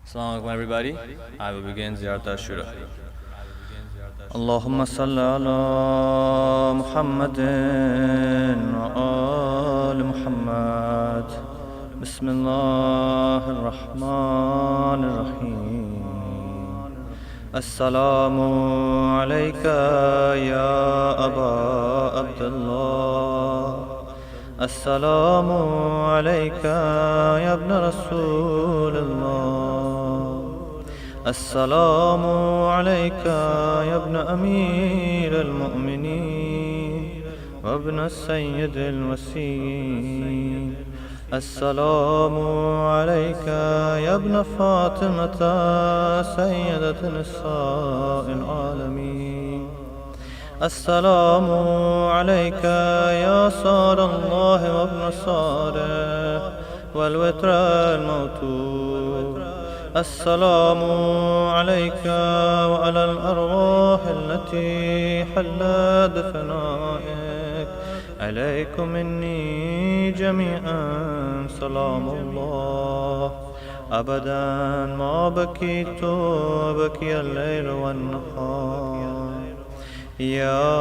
Assalamu alaikum everybody. I will begin Ziyarat al-Shura. Allahumma salli ala Muhammadin wa ali Muhammad. Bismillahir Rahmanir Rahim. Assalamu alayka ya Aba Abdullah. Assalamu alayka ya ibn Rasulullah. السلام عليك يا ابن أمير المؤمنين وابن السيد الوسيم. السلام عليك يا ابن فاطمة سيدة نساء العالمين. السلام عليك يا صار الله وابن صاره والوتر الموتور. السلام عليك وعلى الأرواح التي حلت بفنائك. عليكم مني جميعا سلام الله. أبدا ما بكيت بكي الليل والنهار. يا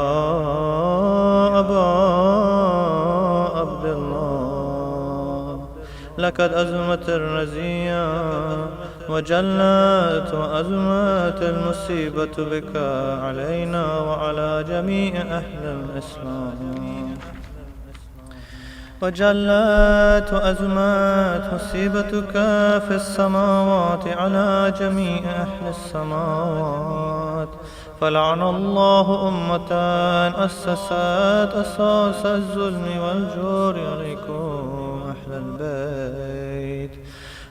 أبا عبد الله، لقد أزمت الرزية وجلت وأزمت المصيبة بك علينا وعلى جميع أهل الإسلام. وجلت وأزمت مصيبتك في السماوات على جميع أهل السماوات. فلعن الله أمة أسست أساس الظلم والجور عليكم أهل البيت.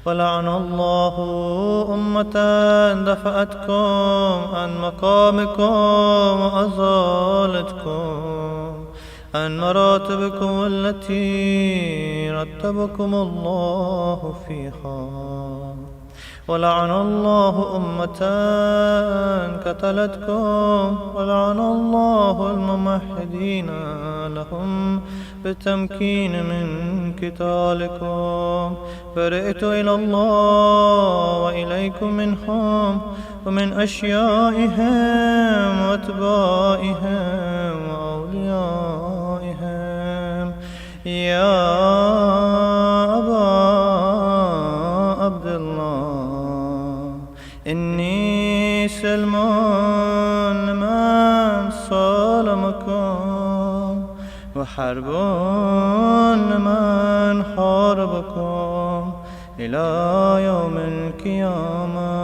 ولعن الله أمة دفعتكم عن مقامكم وأزالتكم عن مراتبكم التي رتبكم الله فيها. ولعن الله أمة قتلتكم. ولعن الله الممهدين لهم بالتمكين من قتالكم. برئت إلى الله وإليكم منهم ومن أشيائهم وأتباعهم وأوليائهم. يا أبا عبد الله، إني سلم لمن صالمكم وحرب لمن حاربكم إلى يوم القيامة.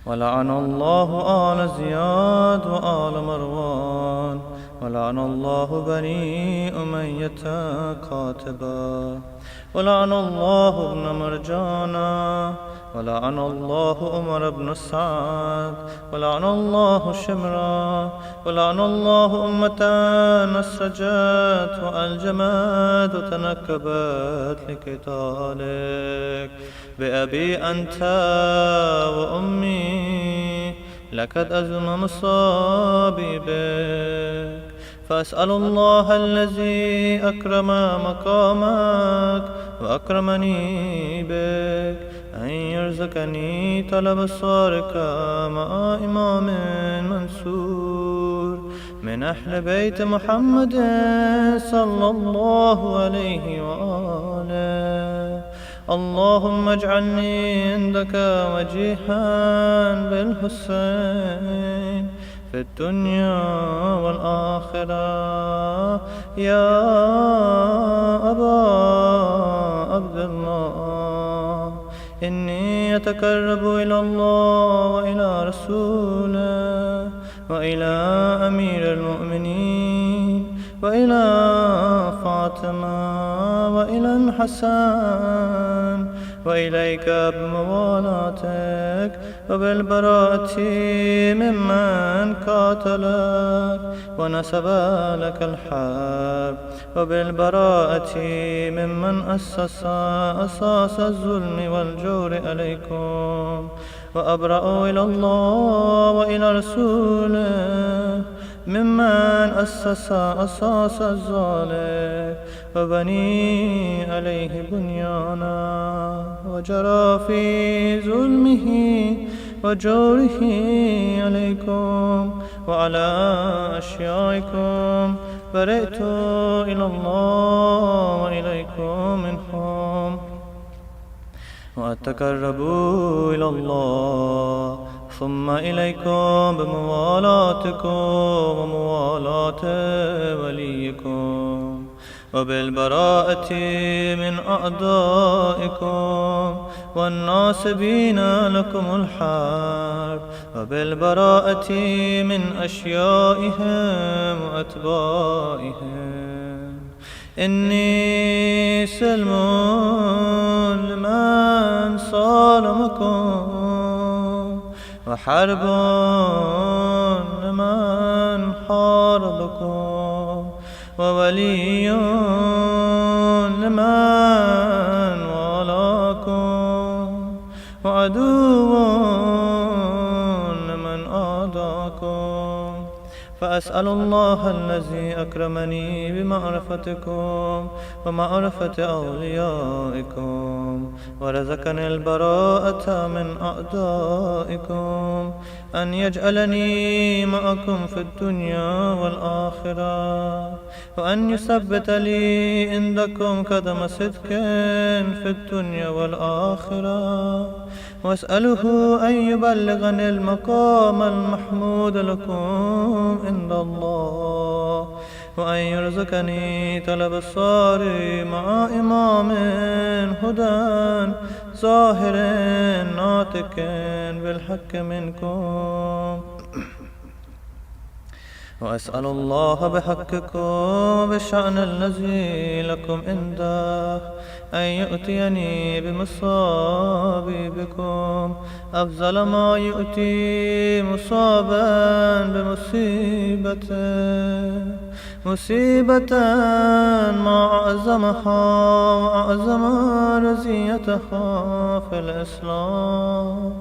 ولعن الله آل زياد وآل مروان. ولعن الله بني أمية كاتبا. ولعن الله ابن مرجانا. ولعن الله عمر بن سعد. ولعن الله شمرا. ولعن الله أمة نسجت وألجمت وتنكبت لقتالك. بأبي أنت وأمي لقد أزم مصابي بك. فأسأل الله الذي أكرم مقامك وأكرمني بك أن يرزقني طلب صارك مع إمام منصور من أهل بيت محمد صلى الله عليه وآله. اللهم اجعلني عندك وجيها بالحسين في الدنيا والآخرة. يا أبا عبد الله، إني أتقرب إلى الله وإلى رسوله وإلى أمير المؤمنين وإلى فاطمة وإلى الحسن وإليك بموالاتك وبالبراءة ممن قاتلك ونسب لك الحرب وبالبراءة ممن أسس أساس الظلم والجور عليكم. وأبرأ إلى الله وإلى رسوله ممن أسس أساس الظالم وبني عليه بنيانا وجرى في ظلمه وجوره عليكم وعلى أشيائكم برئت إلى الله وإليكم منهم وأتقرب إلى الله ثم إليكم بموالاتكم وموالاة وليكم وبالبراءة من أعدائكم والناصبين لكم الحرب وبالبراءة من أشيائهم وأتباعهم إني سلم لمن صالمكم وحرب لمن حاربكم وولي لمن والاكم وعدو لمن آداكم فأسأل الله الذي أكرمني بمعرفتكم ومعرفة أوليائكم ورزقني البراءة من أعدائكم أن يجعلني معكم في الدنيا والآخرة وأن يثبت لي عندكم قدم صدق في الدنيا والآخرة وأسأله أن يبلغني المقام المحمود لكم عند الله وأن يرزقني طلب الصار مع إمام هدى ظاهر ناطق بالحق منكم وأسأل الله بحقكم بالشأن الذي لكم عنده أن يؤتيني بمصاب بكم أفضل ما يؤتي مصابا مصيبة ما أعظمها وأعظم رزيتها في الإسلام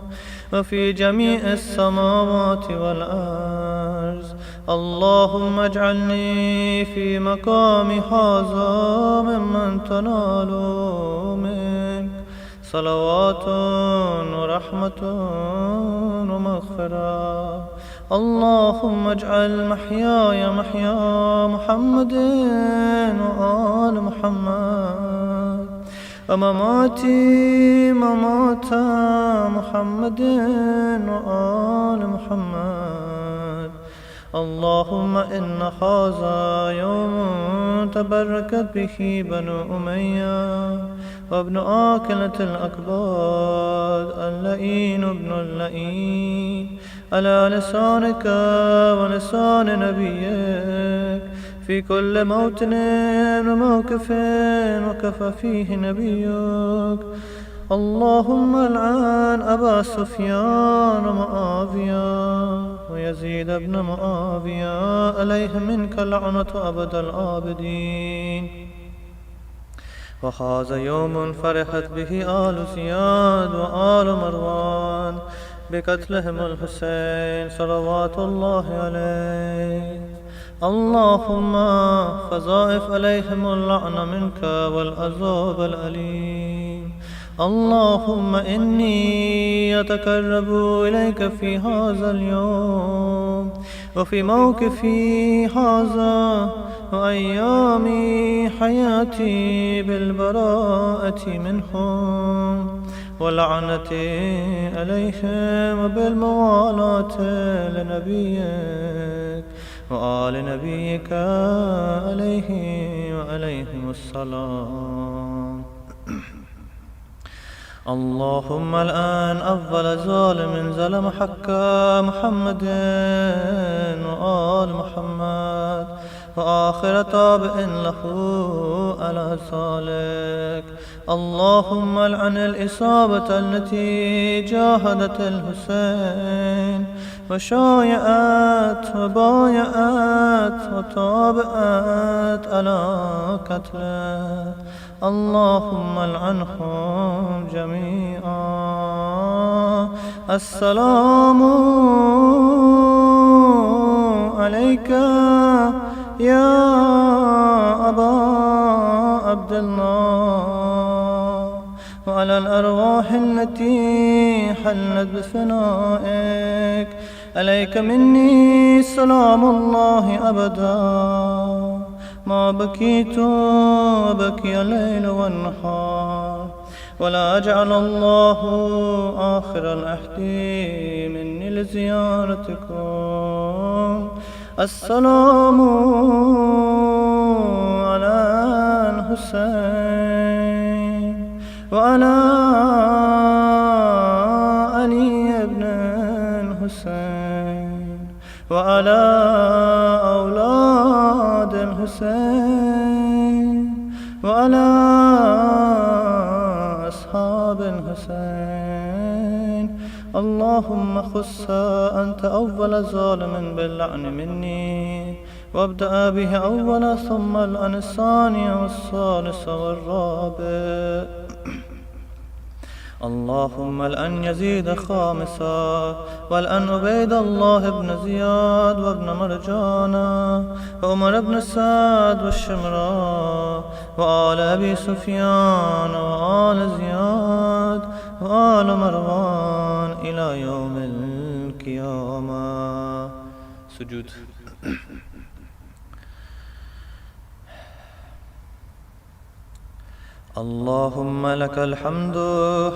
وفي جميع السماوات والأرض اللهم اجعلني في مقام هذا ممن تنال منك صلوات ورحمة ومغفرة اللهم اجعل محياي محيا محمد وآل محمد ومماتي ممات محمد وآل محمد اللهم إن هذا يوم تبركت به بنو أمية وابن آكلة الأكباد اللئين ابن اللئين على لسانك ولسان نبيك في كل موطن وموقف وكف فيه نبيك اللهم العن أبا سفيان ومعاوية ويزيد بن معاوية عليه منك لعنة أبد الآبدين وهذا يوم فرحت به آل زياد وآل مروان بقتلهم الحسين صلوات الله عليه اللهم فضاعف عليهم اللعن منك والعذاب الأليم اللهم إني أتقرب إليك في هذا اليوم وفي موقفي هذا وأيام حياتي بالبراءة منهم واللعنة عليهم وبالموالاة لنبيك وآل نبيك عليه وعليهم السلام اللهم الآن أفضل ظالم ظلم حق محمد وآل محمد وآخر تابع له على ذلك اللهم العن الإصابة التي جاهدت الحسين وشايعت وبايعت وتابعت على قتله اللهم العنهم جميعا السلام عليك يا أبا عبد الله وعلى الأرواح التي حلت بفنائك. عليك مني سلام الله أبدا ما بكيت وبكي الليل والنهار، ولا جعل الله آخر العهد مني لزيارتكم. السلام على الحسين وعلى علي بن الحسين وعلى أولاد الحسين وعلى أصحاب الحسين. اللهم خص أنت أول ظالم باللعن مني، وابدأ به أولا ثم الآن الثاني والثالث والرابع. اللهم الآن يزيد خامسا، والآن عبيد الله بن زياد وابن مرجانا وعمر بن سعد والشمراء وآل أبي سفيان وآل زياد وآل مروان إلى يوم القيامة. سجود. اللهم لك الحمد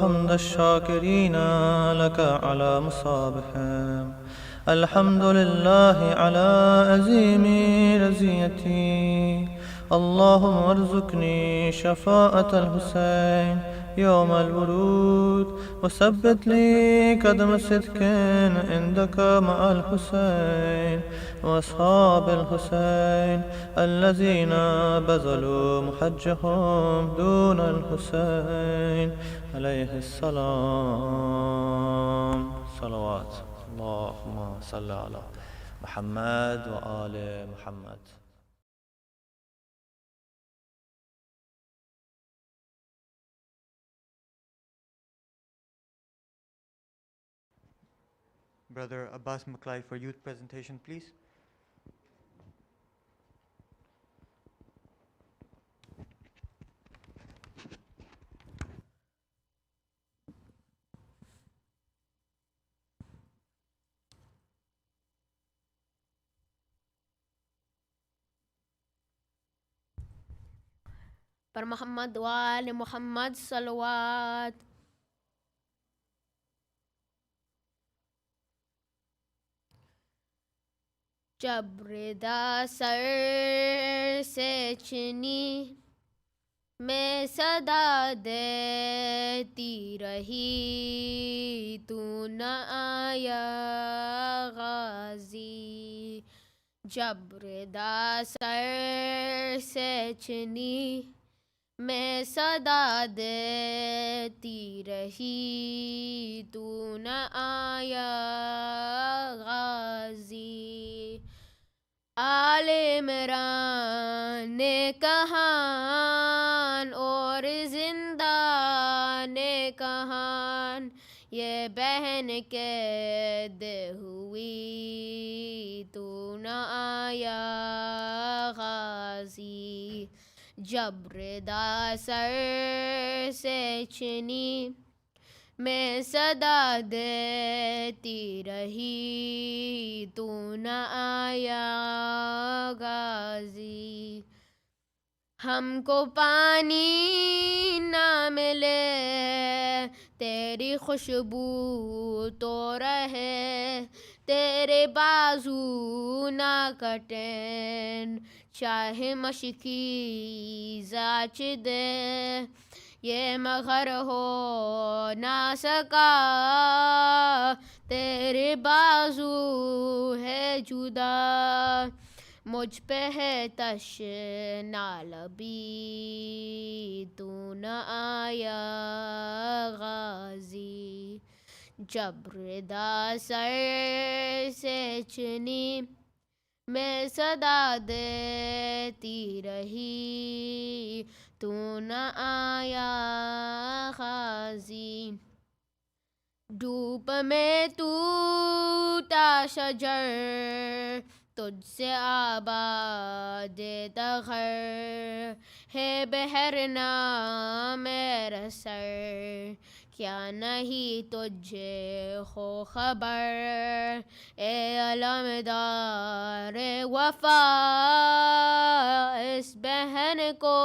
حمد الشاكرين لك على مصابهم. الحمد لله على عظيم رزيتي. اللهم ارزقني شفاعة الحسين يوم الورود، وثبت لي قدم صدق عندك مع الحسين وأصحاب الحسين الذين بذلوا محجهم دون الحسين عليه السلام. صلوات. اللهم صل على محمد وآل محمد. Brother Abbas Maklai for youth presentation, please. پر محمد وآل محمد صلوات. جب ردا سر سے چنی میں صدا دیتی رہی، تو نہ آیا غازی. جب ردا سر سے چنی میں صدا دیتی رہی، تو نہ آیا غازی. آل عمران نے کہان اور زندان نے کہان، یہ بہن قید ہوئی، تو نہ آیا غازی. جب ردا سر سے چنی میں صدا دیتی رہی، تو نہ آیا غازی. ہم کو پانی نہ ملے تیری خوشبو تو رہے، تیرے بازو نہ کٹیں چاہے مشکی زاچ دے. یہ مغر ہو نہ سکا تیرے بازو ہے جدا، مجھ پہ ہے تشنالبی، تو نہ آیا غازی. جب ردا سر سے چنی میں صدا دیتی رہی، تو نہ آیا غازی. ڈوب میں ٹوٹا شجر تجھ سے آباد دغر ہے بحر نام میرا سر، کیا نہیں تجھے ہو خبر اے علمدار وفا، اس بہن کو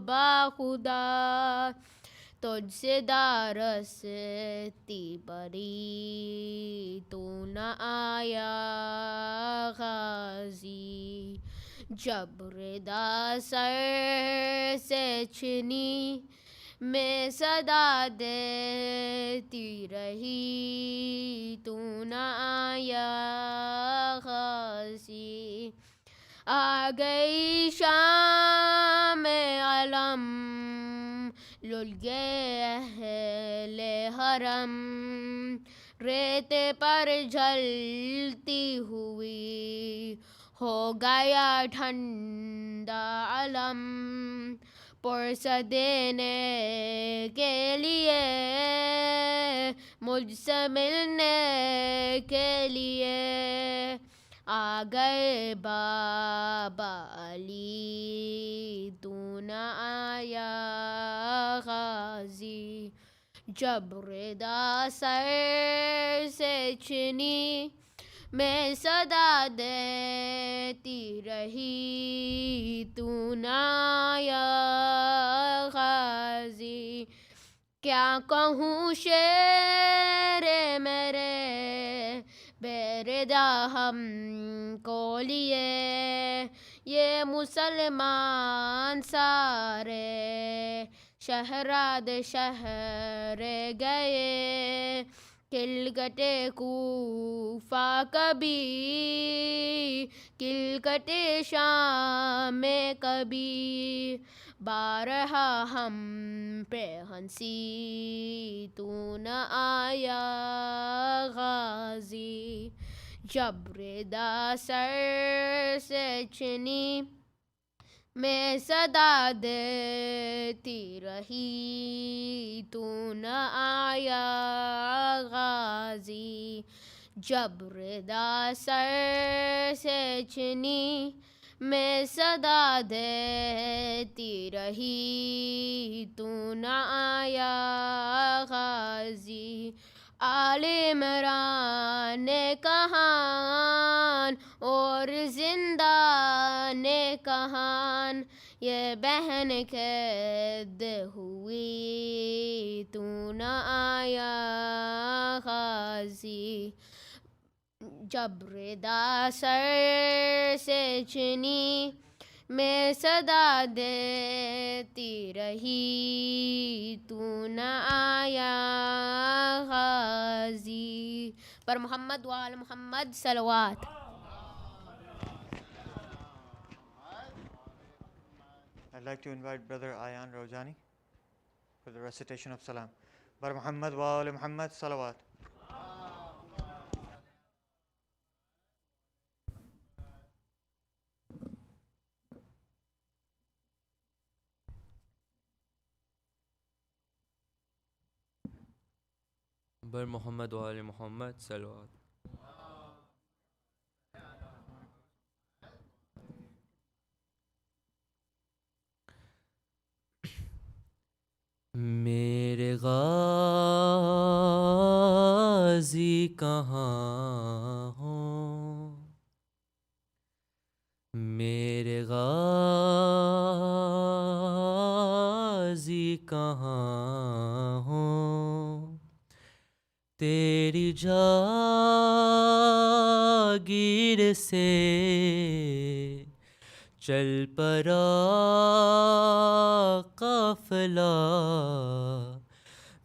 باخدا تجھ سے دارستی بری، تو نہ آیا غازی، جب ردا سر سے چھنی میں صدا دیتی رہی، تو نہ آیا غازی، آ گئی شام علم لل گئے اہل حرم، ریت پر جلتی ہوئی ہو گیا ٹھنڈا علم، پرس دینے کے لیے مجھ سے ملنے کے لیے آ گئے بابا علی، تو نہ آیا غازی، جب ردا سر سے چھنی میں صدا دیتی رہی، تو نہ آیا غازی، کیا کہوں شعر میرے بے ردا ہم کو لیے، یہ مسلمان سارے شہراد شہر گئے، کلکٹے کوفہ کبھی، کلکٹے شام میں کبھی، بارہا ہم پہ ہنسی، تو نہ آیا غازی، جب ردا سر سے چھنی میں صدا دیتی رہی، تو نہ آیا غازی، جب ردا سر سے چھنی میں صدا دیتی رہی، تو نہ آیا غازی، آل عمران کہان اور زندان کہان، یہ بہن قید ہوئی، تو نہ آیا غازی، جب ردا سر سے چھنی میں صدا دیتی رہی، تو نہ آیا غازی، پر محمد وآل محمد صلوات۔ I'd like to invite Brother Ayan Rojani for the recitation of Salam. Bar Muhammad wa ali Muhammad salawat. بر محمد و آل محمد صلوات۔ میرے غازی کہاں ہوں، میرے غازی کہاں ہوں، تیری جاگیر سے چل پڑا قافلہ،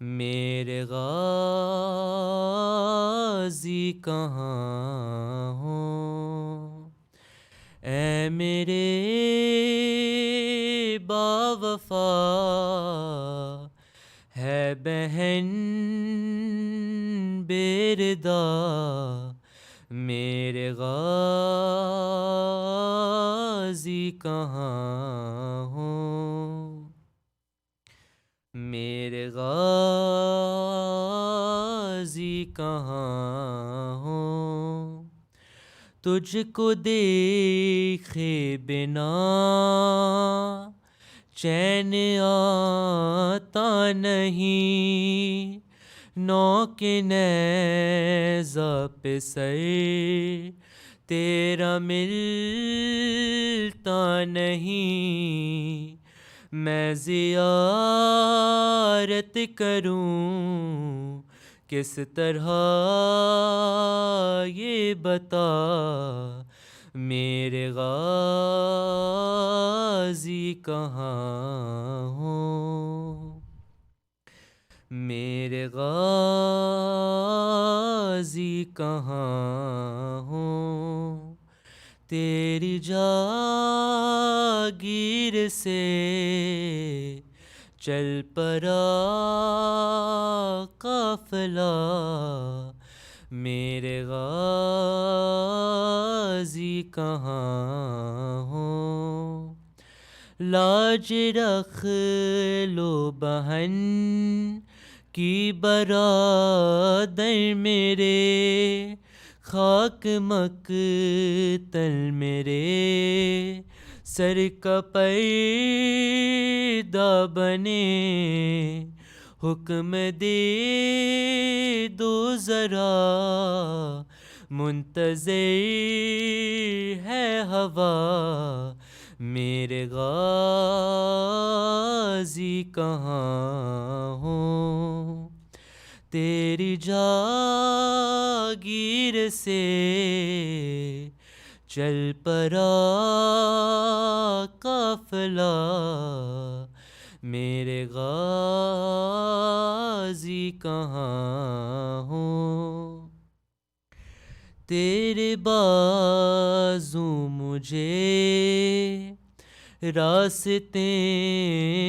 میرے غازی کہاں ہوں، اے میرے باوفا ہے بہن بیردا، میرے غازی کہاں ہوں، میرے غازی کہاں ہوں، تجھ کو دیکھے بنا چین آتا نہیں، نوک نیزہ پہ سر تیرا ملتا نہیں، میں زیارت کروں کس طرح یہ بتا، میرے غازی کہاں ہوں، میرے غازی کہاں ہوں، تیری جاگیر سے چل پڑا قافلہ، میرے غازی کہاں ہوں، لاج رکھ لو بہن کی برادر میرے، خاک مقتل میرے سر کا پردہ بنے، حکم دے دو ذرا منتظر ہے ہوا، میرے غازی کہاں ہوں، تیری جاگیر سے چل پڑا قافلہ، میرے غازی کہاں ہوں، تیرے بازو مجھے راستے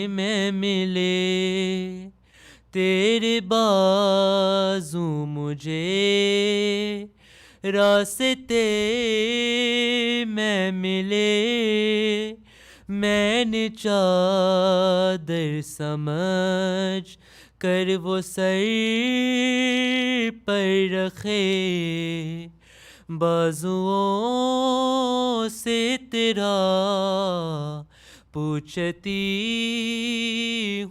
میں ملے، تیرے بازو مجھے راستے میں ملے، میں نے چادر سمجھ کر وہ سر پر رکھے، بازوؤں سے تیرا پوچھتی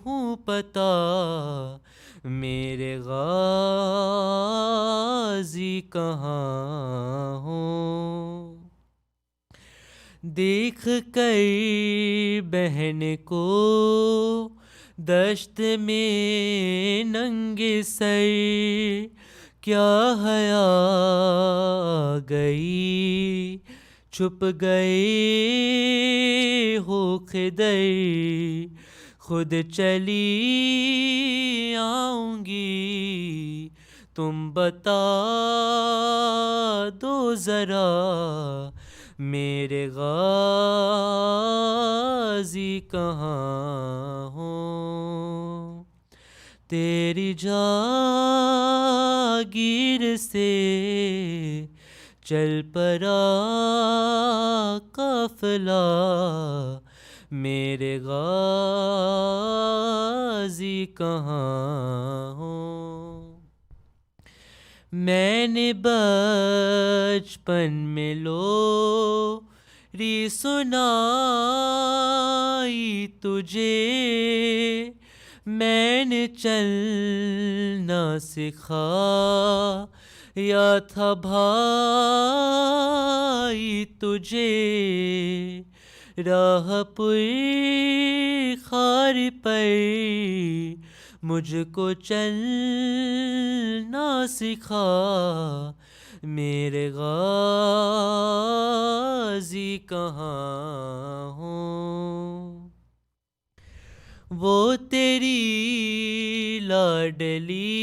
ہوں پتہ، میرے غازی کہاں ہوں، دیکھ کر بہن کو دشت میں ننگے سر، کیا حیا گئی چھپ گئے ہو خدر، خود چلی آؤں گی تم بتا دو ذرا، میرے غازی کہاں ہوں، تیری جاگیر سے چل پڑا قافلہ، میرے غازی کہاں ہوں، میں نے بچپن میں لوری سنائی تجھے، میں نے چلنا سکھایا تھا بھائی تجھے، راہ پر خار پر مجھ کو چلنا سکھا، میرے غازی کہاں ہوں، وہ تیری لاڈلی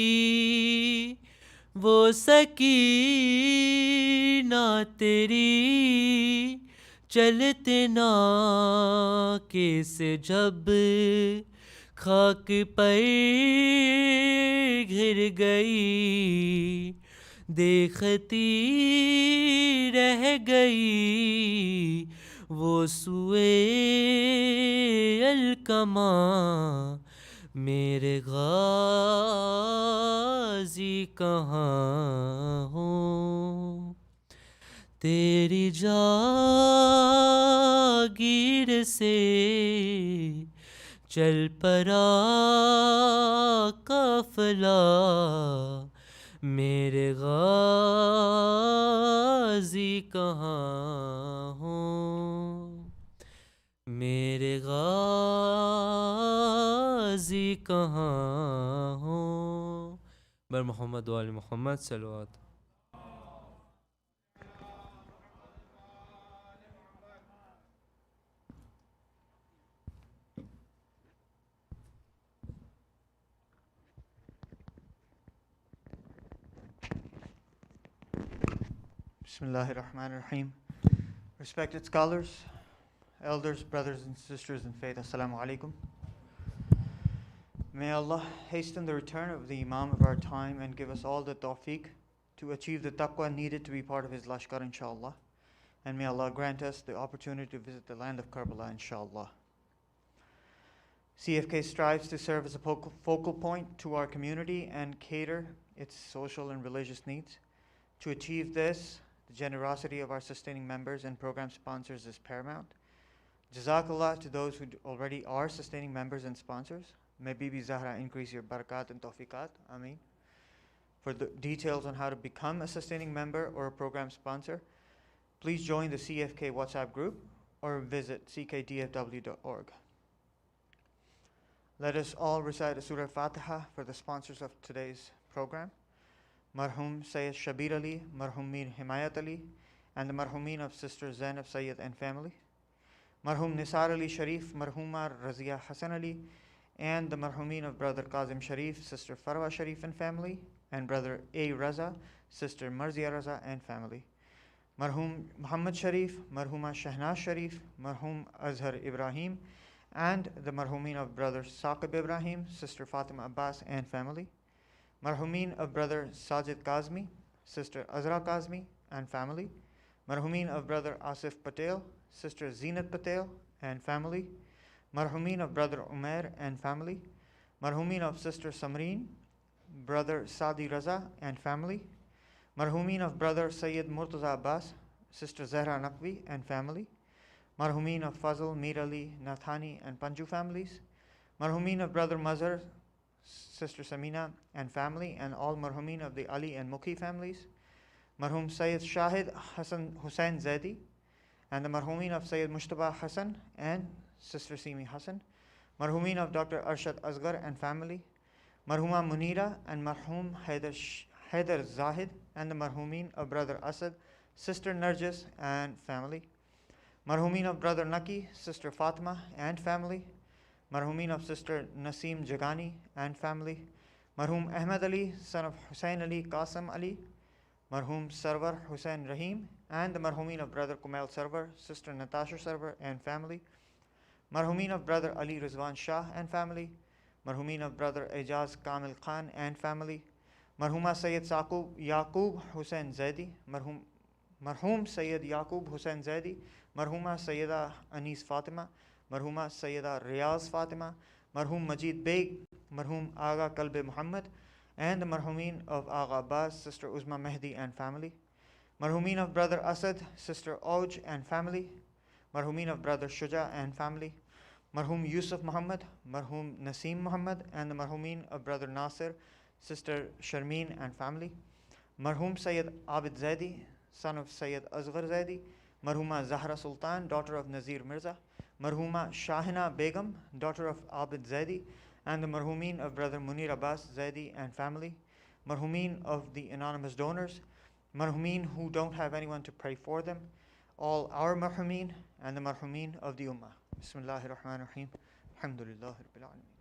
وہ سکینہ تیری، چلتے نا کیس جب خاک پر گر گئی، دیکھتی رہ گئی وہ سوئے الکماں، میرے غازی کہاں ہوں، तेरी जागीर से चल पड़ा काफिला, मेरे गाजी कहाँ हो, मेरे गाजी कहाँ हो। बर मोहम्मद वाले मोहम्मद सल्लल्लाहु। Bismillahirrahmanirrahim. Respected scholars, elders, brothers and sisters in faith, Assalamu alaikum. May Allah hasten the return of the Imam of our time and give us all the tawfiq to achieve the taqwa needed to be part of his lashkar, inshallah. And may Allah grant us the opportunity to visit the land of Karbala, inshallah. CFK strives to serve as a focal point to our community and cater its social and religious needs. To achieve this, the generosity of our sustaining members and program sponsors is paramount. Jazakallah to those who already are sustaining members and sponsors. May Bibi Zahra increase your barakat and tawfiqat. Ameen. For the details on how to become a sustaining member or a program sponsor, please join the CFK WhatsApp group or visit ckdfw.org. Let us all recite a Surah Fatiha for the sponsors of today's program. Marhum Sayyid Shabir Ali, Marhum Mir Himayat Ali, and the Marhumin of Sister Zainab Sayyid and family. Marhum Nisar Ali Sharif, Marhuma Razia Hassan Ali, and the Marhumin of Brother Kazim Sharif, Sister Farwa Sharif and family, and Brother A. Raza, Sister Marzia Raza and family. Marhum Muhammad Sharif, Marhuma Shahnaz Sharif, Marhum Azhar Ibrahim, and the Marhumin of Brother Saqib Ibrahim, Sister Fatima Abbas and family. Marhumin of Brother Sajid Kazmi, Sister Azra Kazmi and family. Marhumin of Brother Asif Patel, Sister Zinat Patel and family. Marhumin of Brother Umair and family. Marhumin of Sister Samreen, Brother Sadi Raza and family. Marhumin of Brother Sayyid Murtaza Abbas, Sister Zahra Naqvi and family. Marhumin of Fazl, Mir Ali, Nathani and Panju families. Marhumin of Brother Mazhar, Sister Samina and family, and all Marhumin of the Ali and Mukhi families. Marhum Sayyid Shahid Hassan Hussain Zaidi, and the Marhumin of Sayyid Mushtaba Hassan and Sister Simi Hassan. Marhumin of Dr. Arshad Asghar and family. Marhuma Munira and Marhum Haider Zahid, and the Marhumin of Brother Asad, Sister Narjis and family. Marhumin of Brother Naki, Sister Fatima and family. Marhumin of Sister Naseem Jagani and family. Marhum Ahmad Ali, son of Hussain Ali Qasim Ali. Marhum Sarwar Hussain Rahim, and the Marhumin of Brother Kumail Sarwar, Sister Natasha Sarwar and family. Marhumin of Brother Ali Rizwan Shah and family. Marhumin of Brother Ejaz Kamil Khan and family. Marhuma Sayyid Yaqub Hussain Zaidi. Marhum Sayyid Yaqub Hussain Zaidi. Marhuma Sayyida Anis Fatima. Marhuma Sayyida Riyaz Fatima. Marhum Majid Beg. Marhum Aga Kalbe Muhammad, and the Marhumin of Agha Abbas, Sister Uzma Mahdi and family. Marhumin of Brother Asad, Sister Auj and family. Marhumin of Brother Shuja and family. Marhum Yusuf Muhammad, Marhum Naseem Muhammad, and the Marhumin of Brother Nasir, Sister Sharmeen and family. Marhum Sayyid Abid Zaidi, son of Sayyid Asghar Zaidi. Marhuma Zahra Sultan, daughter of Nazir Mirza. Marhuma Shahina Begum, daughter of Abid Zaidi, and the Marhumin of Brother Munir Abbas Zaidi and family. Marhumin of the anonymous donors. Marhumin who don't have anyone to pray for them. All our Marhumin and the Marhumin of the Ummah. Bismillahir Rahmanir Rahim. Alhamdulillah Rabbil Alameen.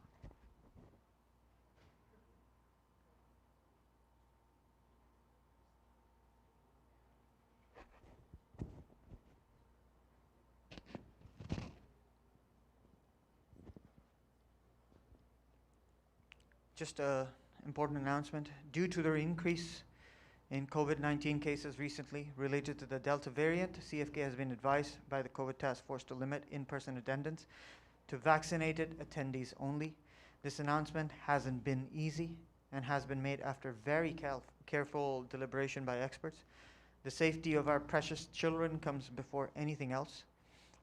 Just an important announcement. Due to the increase in COVID-19 cases recently related to the Delta variant, CFK has been advised by the COVID task force to limit in-person attendance to vaccinated attendees only. This announcement hasn't been easy and has been made after very careful deliberation by experts. The safety of our precious children comes before anything else.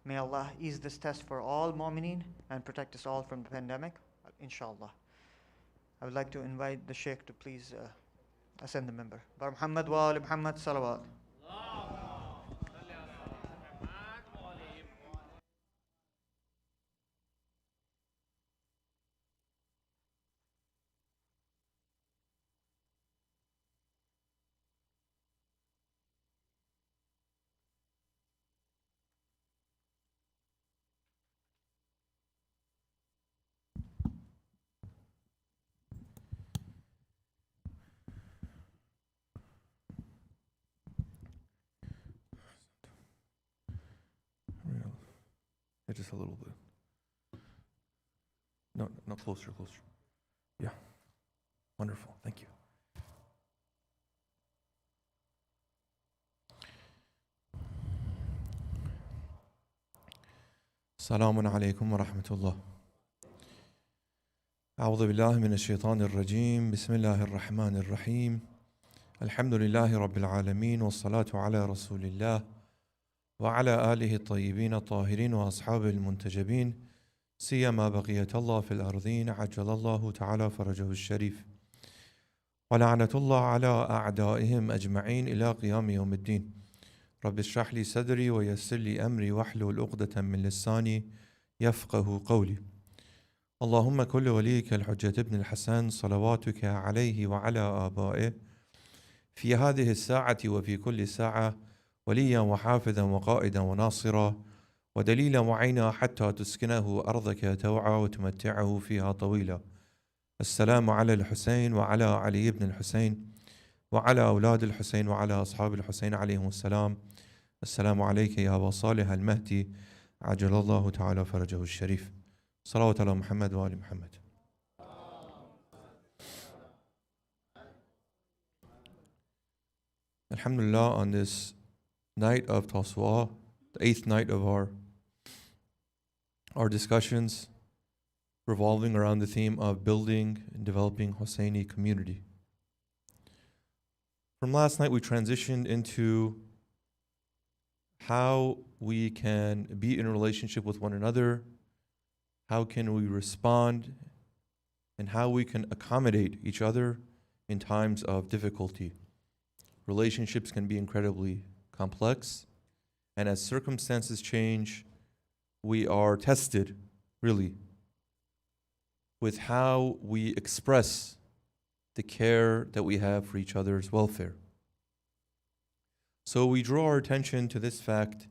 May Allah ease this test for all mu'mineen and protect us all from the pandemic, inshallah. I would like to invite the Shaykh to please ascend the member. Bar Muhammad wa ali Muhammad salawat. Yeah, just a little bit. No, no, closer, closer. Yeah. Wonderful. Thank you. السلام عليكم ورحمة الله. أعوذ بالله من الشيطان الرجيم. بسم الله الرحمن الرحيم. الحمد لله رب العالمين والصلاة على رسول الله وعلى آله الطيبين الطاهرين وأصحابه المنتجبين سيما بقية الله في الأرضين عجل الله تعالى فرجه الشريف ولعنة الله على أعدائهم أجمعين إلى قيام يوم الدين. رب اشرح لي صدري ويسر لي أمري واحلل عقدة من لساني يفقه قولي. اللهم كل وليك الحجة ابن الحسن صلواتك عليه وعلى آبائه في هذه الساعة وفي كل ساعة وليا وحافظا وقائدا وناصرا ودليلا وعينا حتى تسكنه أرضك توعا وتمتعه فيها طويلا. السلام على الحسين وعلى علي بن الحسين وعلى أولاد الحسين وعلى أصحاب الحسين عليهم السلام. السلام عليك يا أبا صالح المهدي عجل الله تعالى فرجه الشريف. صلوات على محمد وآل محمد. Alhamdulillah, on this night of Taswa, the 8th night of our discussions revolving around the theme of building and developing Husseini community. From last night, we transitioned into how we can be in a relationship with one another, how can we respond, and how we can accommodate each other in times of difficulty. Relationships can be incredibly complex, and as circumstances change, we are tested, really, with how we express the care that we have for each other's welfare. So we draw our attention to this fact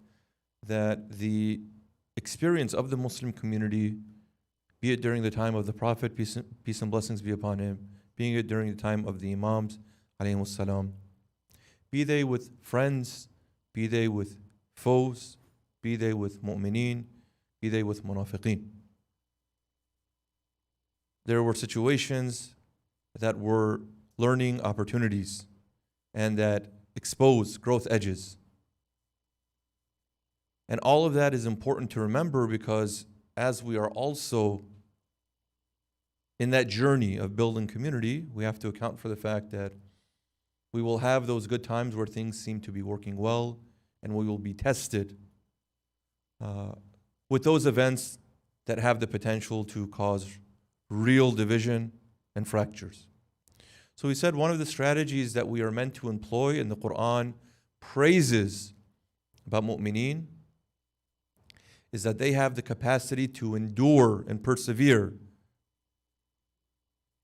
that the experience of the Muslim community, be it during the time of the Prophet, peace and blessings be upon him, being it during the time of the Imams, alayhimus salam, be they with friends, be they with foes, be they with mu'mineen, be they with munafiqeen. There were situations that were learning opportunities and that exposed growth edges. And all of that is important to remember because as we are also in that journey of building community, we have to account for the fact that we will have those good times where things seem to be working well, and we will be tested with those events that have the potential to cause real division and fractures. So we said one of the strategies that we are meant to employ in the Quran praises about mu'mineen is that they have the capacity to endure and persevere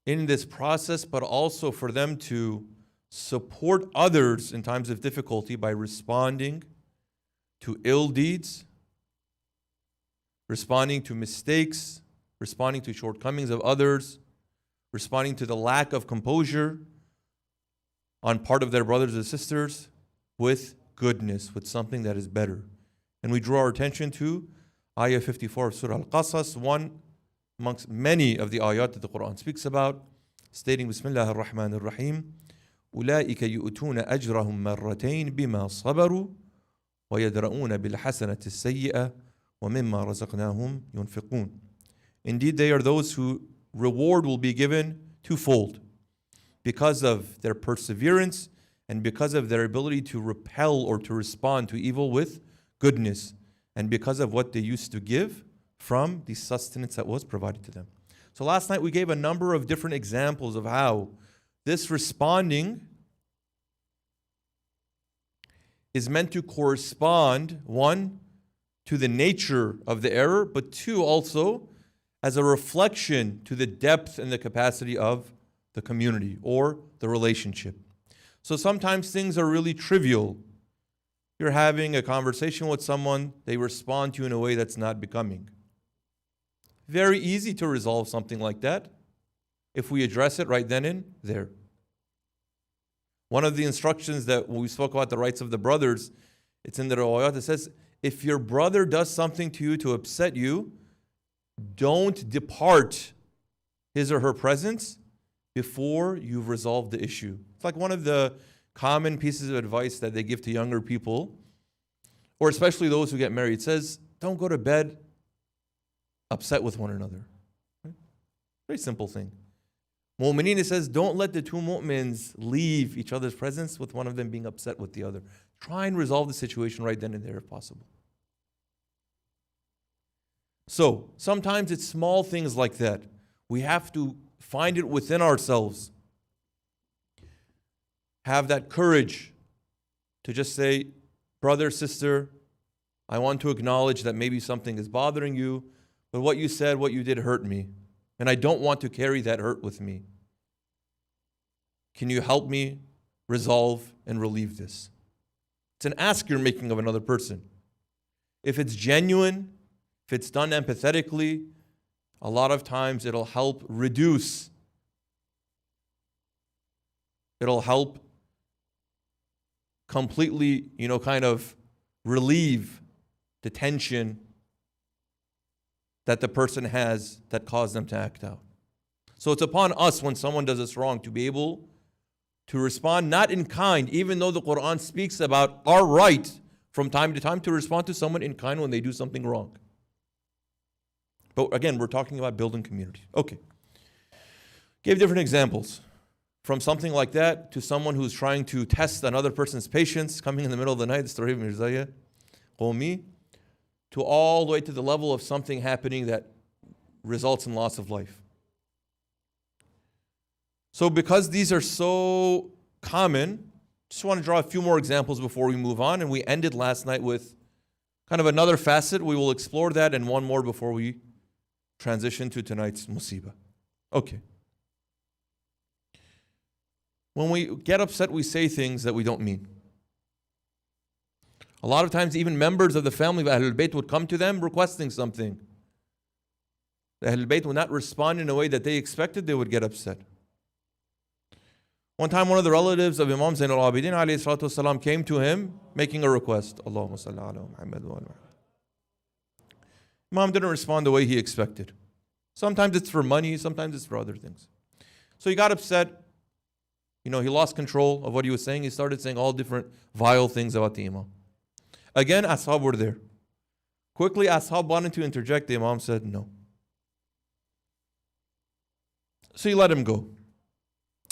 in this process, but also for them to support others in times of difficulty by responding to ill deeds, responding to mistakes, responding to shortcomings of others, responding to the lack of composure on part of their brothers and sisters with goodness, with something that is better. And we draw our attention to Ayah 54 of Surah Al-Qasas, one amongst many of the ayat that the Quran speaks about, stating Bismillah ar-Rahman ar-Rahim, أولئك يؤتون أجرهم مرتين بما صبروا ويدرؤون بالحسنة السيئة ومما رزقناهم ينفقون. Indeed, they are those who reward will be given twofold because of their perseverance and because of their ability to repel or to respond to evil with goodness, and because of what they used to give from the sustenance that was provided to them. So last night we gave a number of different examples of how this responding is meant to correspond, one, to the nature of the error, but two, also as a reflection to the depth and the capacity of the community or the relationship. So sometimes things are really trivial. You're having a conversation with someone, they respond to you in a way that's not becoming. Very easy to resolve something like that if we address it right then and there. One of the instructions that when we spoke about the rights of the brothers, it's in the riwayat, it says, if your brother does something to you to upset you, don't depart his or her presence before you've resolved the issue. It's like one of the common pieces of advice that they give to younger people, or especially those who get married. It says, don't go to bed upset with one another. Right? Very simple thing. Mu'mineen, it says, don't let the two mu'mins leave each other's presence with one of them being upset with the other. Try and resolve the situation right then and there if possible. So, sometimes it's small things like that. We have to find it within ourselves. Have that courage to just say, brother, sister, I want to acknowledge that maybe something is bothering you, but what you said, what you did hurt me, and I don't want to carry that hurt with me. Can you help me resolve and relieve this? It's an ask you're making of another person. If it's genuine, if it's done empathetically, a lot of times it'll help reduce, it'll help completely, kind of relieve the tension that the person has that caused them to act out. So it's upon us when someone does us wrong to be able to respond not in kind, even though the Quran speaks about our right from time to time to respond to someone in kind when they do something wrong. But again, we're talking about building community. Okay. Gave different examples. From something like that to someone who's trying to test another person's patience, coming in the middle of the night, the story of Mirzaya, Qawmi, to all the way to the level of something happening that results in loss of life. So because these are so common, just want to draw a few more examples before we move on. And we ended last night with kind of another facet. We will explore that and one more before we transition to tonight's musibah. Okay. When we get upset, we say things that we don't mean. A lot of times, even members of the family of Ahlul Bayt would come to them requesting something. The Ahlul Bayt would not respond in a way that they expected, they would get upset. One time, one of the relatives of Imam Zain al-Abidin ﷺ came to him making a request. Allahumma salli ala Muhammad wa ala Muhammad. Imam didn't respond the way he expected. Sometimes it's for money, sometimes it's for other things. So he got upset. He lost control of what he was saying. He started saying all different vile things about the Imam. Again, Ashab were there. Quickly, Ashab wanted to interject. The Imam said no. So he let him go.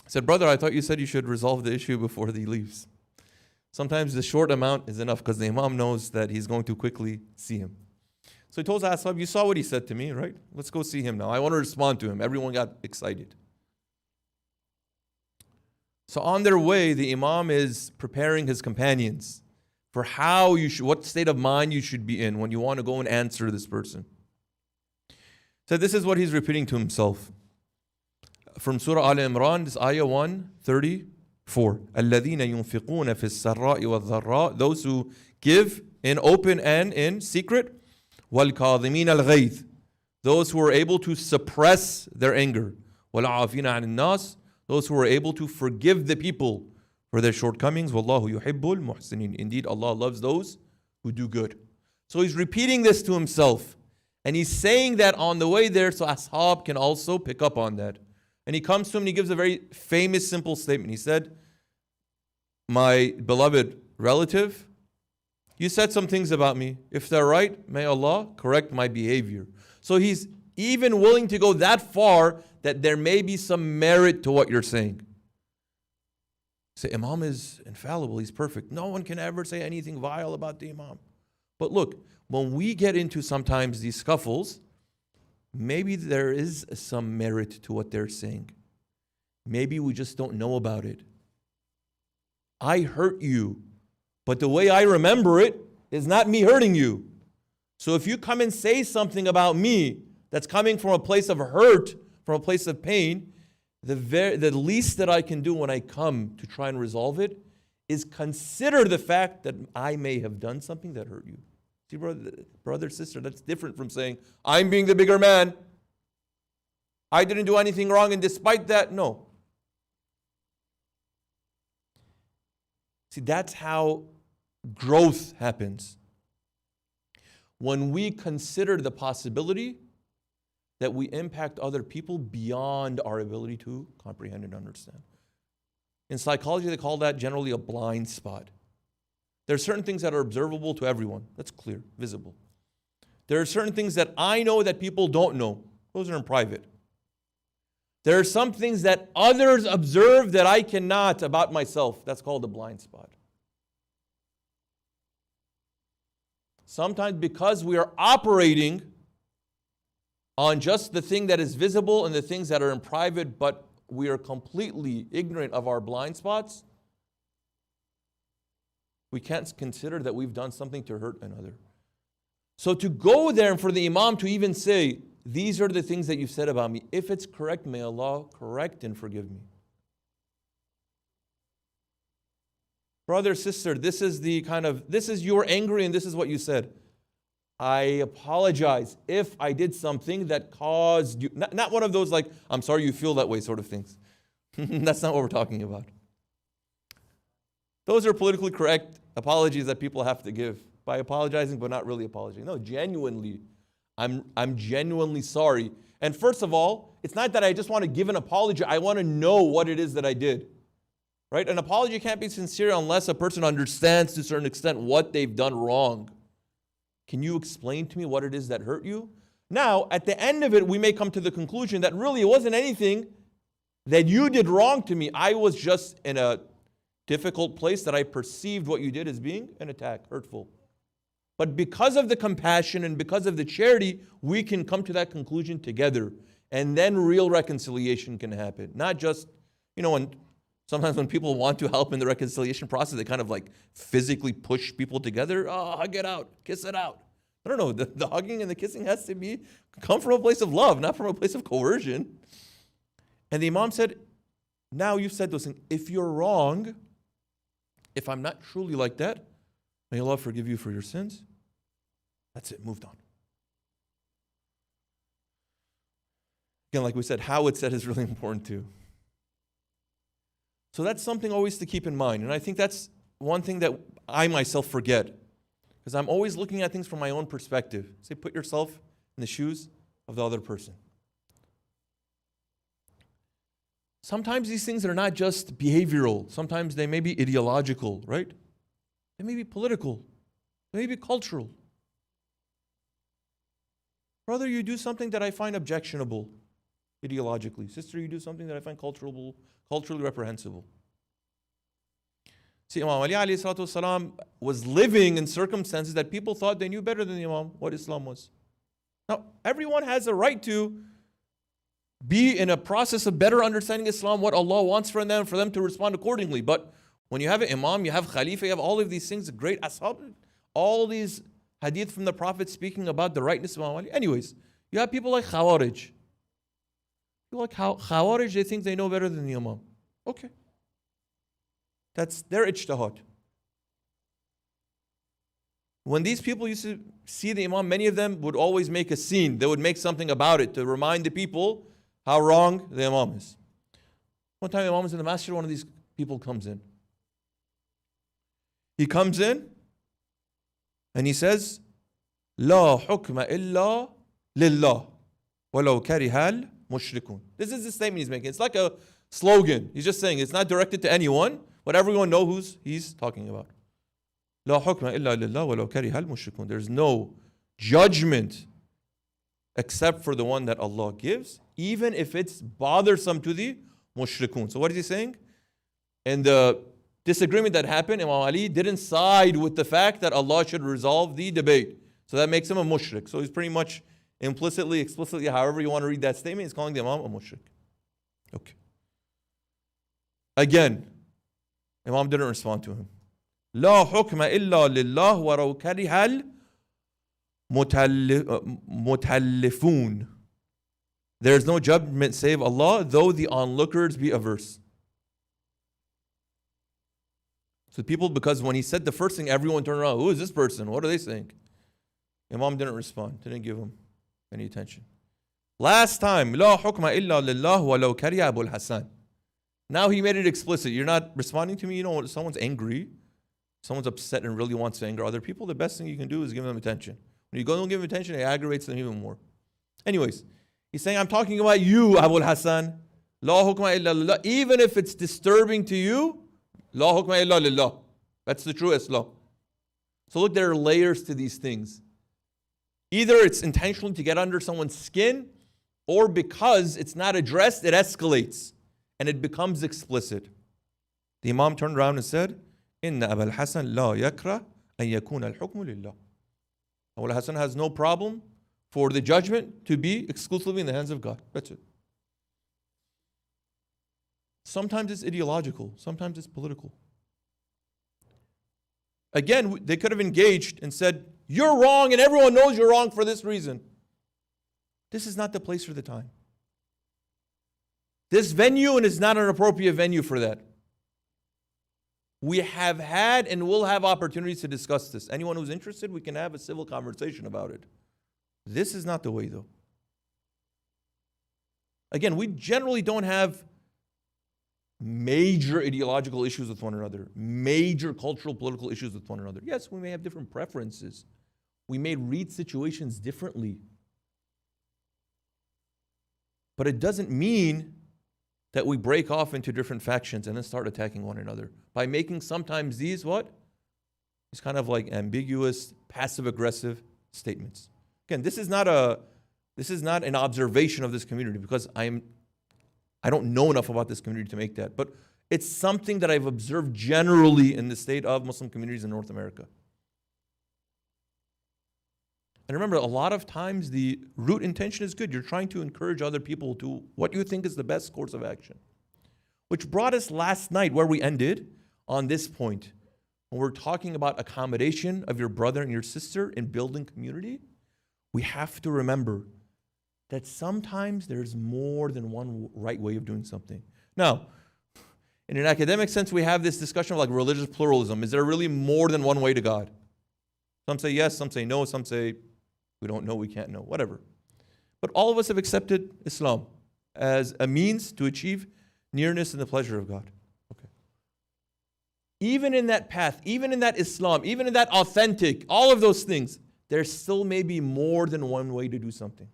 He said, brother, I thought you said you should resolve the issue before he leaves. Sometimes the short amount is enough because the Imam knows that he's going to quickly see him. So he told Ashab, you saw what he said to me, right? Let's go see him now. I want to respond to him. Everyone got excited. So on their way, the Imam is preparing his companions for what state of mind you should be in when you want to go and answer this person. So this is what he's repeating to himself. From Surah Al Imran, this ayah 134. الَّذِينَ يُنْفِقُونَ فِي السَّرَّاءِ وَالضَّرَّاءِ Those who give in open and in secret. وَالْكَاظِمِينَ الْغَيْظِ Those who are able to suppress their anger. وَالْعَافِينَ عَنِ النَّاسِ Those who are able to forgive the people for their shortcomings. وَاللَّهُ يُحِبُّ الْمُحْسِنِينَ Indeed, Allah loves those who do good. So he's repeating this to himself. And he's saying that on the way there so Ashab can also pick up on that. And he comes to him and he gives a very famous, simple statement. He said, my beloved relative, you said some things about me. If they're right, may Allah correct my behavior. So he's even willing to go that far that there may be some merit to what you're saying. Say, Imam is infallible, he's perfect. No one can ever say anything vile about the Imam. But look, when we get into sometimes these scuffles, maybe there is some merit to what they're saying. Maybe we just don't know about it. I hurt you, but the way I remember it is not me hurting you. So if you come and say something about me that's coming from a place of hurt, from a place of pain, the least that I can do when I come to try and resolve it is consider the fact that I may have done something that hurt you. See, brother, sister, that's different from saying, I'm being the bigger man. I didn't do anything wrong, and despite that, no. See, that's how growth happens. When we consider the possibility that we impact other people beyond our ability to comprehend and understand. In psychology, they call that generally a blind spot. There are certain things that are observable to everyone. That's clear, visible. There are certain things that I know that people don't know. Those are in private. There are some things that others observe that I cannot about myself. That's called a blind spot. Sometimes because we are operating on just the thing that is visible and the things that are in private, but we are completely ignorant of our blind spots, we can't consider that we've done something to hurt another. So to go there and for the Imam to even say, these are the things that you've said about me, if it's correct, may Allah correct and forgive me. Brother, sister, this is you're angry and this is what you said. I apologize if I did something that caused you, not one of those like, I'm sorry you feel that way sort of things. That's not what we're talking about. Those are politically correct apologies that people have to give by apologizing but not really apologizing. No, genuinely, I'm genuinely sorry. And first of all, it's not that I just want to give an apology. I want to know what it is that I did. Right? An apology can't be sincere unless a person understands to a certain extent what they've done wrong. Can you explain to me what it is that hurt you? Now, at the end of it, we may come to the conclusion that really it wasn't anything that you did wrong to me. I was just in a difficult place that I perceived what you did as being an attack, hurtful. But because of the compassion and because of the charity, we can come to that conclusion together. And then real reconciliation can happen. Not just, sometimes when people want to help in the reconciliation process, they kind of like physically push people together. Oh, hug it out, kiss it out. I don't know, the hugging and the kissing has to come from a place of love, not from a place of coercion. And the Imam said, now you've said those things. If you're wrong, if I'm not truly like that, may Allah forgive you for your sins. That's it, moved on. Again, like we said, how it's said is really important too. So that's something always to keep in mind. And I think that's one thing that I myself forget. Because I'm always looking at things from my own perspective. Say, put yourself in the shoes of the other person. Sometimes these things are not just behavioral. Sometimes they may be ideological, right? They may be political. They may be cultural. Brother, you do something that I find objectionable ideologically. Sister, you do something that I find culturally reprehensible. See, Imam Ali alayhi salatu wasalam was living in circumstances that people thought they knew better than the Imam what Islam was. Now, everyone has a right to be in a process of better understanding Islam, what Allah wants from them, for them to respond accordingly. But when you have an Imam, you have Khalifa, you have all of these things, great ashab, all these hadith from the Prophet speaking about the rightness of Imam Ali. Anyways, you have people like Khawarij. People like Khawarij, they think they know better than the Imam. Okay. That's their ijtihad. When these people used to see the Imam, many of them would always make a scene. They would make something about it to remind the people how wrong the Imam is. One time the Imam was in the masjid, one of these people comes in. He comes in and he says, لا حكم إلا لله ولو كره المشركون. This is the statement he's making. It's like a slogan. He's just saying it's not directed to anyone, but everyone knows who he's talking about. لا حكم إلا لله ولو كره المشركون. There's no judgment except for the one that Allah gives, even if it's bothersome to the mushrikun. So what is he saying? And the disagreement that happened, Imam Ali didn't side with the fact that Allah should resolve the debate. So that makes him a mushrik. So he's pretty much implicitly, explicitly, however you want to read that statement, he's calling the Imam a mushrik. Okay. Again, Imam didn't respond to him. لا حكم إلا لله ولو كره المتلفون. There is no judgment save Allah, though the onlookers be averse. So people, because when he said the first thing, everyone turned around. Who is this person? What are they saying? Imam didn't respond, didn't give him any attention. Last time, لا حكم إلا لله ولو كره أبو الحسن. Now he made it explicit. You're not responding to me. You know, when someone's angry, someone's upset and really wants to anger other people, the best thing you can do is give them attention. When you go and give them attention, it aggravates them even more. Anyways, he's saying, I'm talking about you, Abu al-Hasan. La hukma illa lillah. Even if it's disturbing to you, la hukma illa lillah. That's the true Islam. So look, there are layers to these things. Either it's intentionally to get under someone's skin, or because it's not addressed, it escalates and it becomes explicit. The Imam turned around and said, Inna Abu al-Hasan la yakra an yakuna al-hukmu lillah. Abu al-Hasan has no problem for the judgment to be exclusively in the hands of God. That's it. Sometimes it's ideological, sometimes it's political. Again, they could have engaged and said, you're wrong and everyone knows you're wrong for this reason. This is not the place or the time. This venue is not an appropriate venue for that. We have had and will have opportunities to discuss this. Anyone who's interested, we can have a civil conversation about it. This is not the way, though. Again, we generally don't have major ideological issues with one another, major cultural, political issues with one another. Yes, we may have different preferences. We may read situations differently. But it doesn't mean that we break off into different factions and then start attacking one another by making sometimes these what? These kind of like ambiguous, passive-aggressive statements. Again, this is not an observation of this community because I don't know enough about this community to make that, but it's something that I've observed generally in the state of Muslim communities in North America. And remember, a lot of times the root intention is good. You're trying to encourage other people to what you think is the best course of action. Which brought us last night where we ended on this point. When we're talking about accommodation of your brother and your sister in building community, we have to remember that sometimes there's more than one right way of doing something. Now, in an academic sense, we have this discussion of like religious pluralism. Is there really more than one way to God? Some say yes, some say no, some say we don't know, we can't know, whatever. But all of us have accepted Islam as a means to achieve nearness and the pleasure of God. Okay. Even in that path, even in that Islam, even in that authentic, all of those things, there still may be more than one way to do something.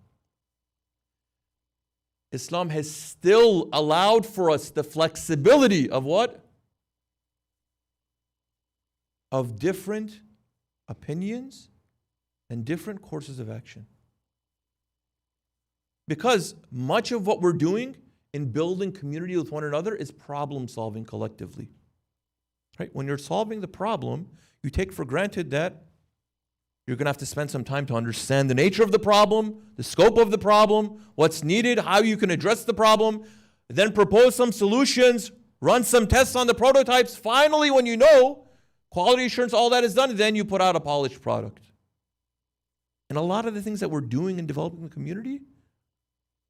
Islam has still allowed for us the flexibility of what? Of different opinions and different courses of action. Because much of what we're doing in building community with one another is problem solving collectively. Right? When you're solving the problem, you take for granted that you're going to have to spend some time to understand the nature of the problem, the scope of the problem, what's needed, how you can address the problem, then propose some solutions, run some tests on the prototypes. Finally, when you know quality assurance, all that is done, then you put out a polished product. And a lot of the things that we're doing in developing the community,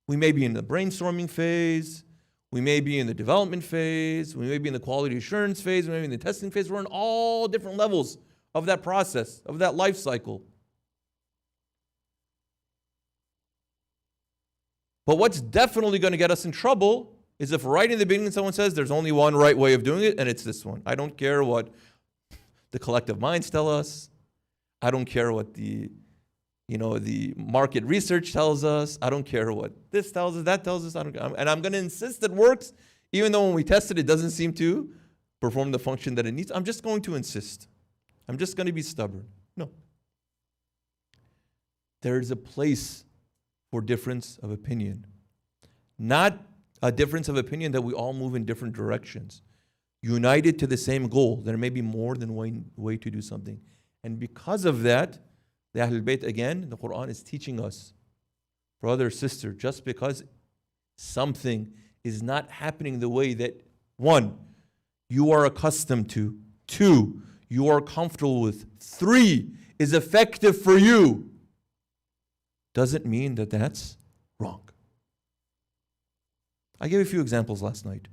we may be in the brainstorming phase, we may be in the development phase, we may be in the quality assurance phase, we may be in the testing phase. We're in all different levels of that process, of that life cycle. But what's definitely going to get us in trouble is if right in the beginning someone says there's only one right way of doing it, and it's this one. I don't care what the collective minds tell us. I don't care what the market research tells us. I don't care what this tells us, that tells us. And I'm going to insist it works, even though when we test it, it doesn't seem to perform the function that it needs. I'm just going to insist. I'm just going to be stubborn. No. There's a place for difference of opinion. Not a difference of opinion that we all move in different directions. united to the same goal. There may be more than one way to do something. And because of that, the Ahlul Bayt, again, the Quran is teaching us, brother, sister, just because something is not happening the way that, one, you are accustomed to, two, you are comfortable with, three, is effective for you, doesn't mean that that's wrong. I gave a few examples last night.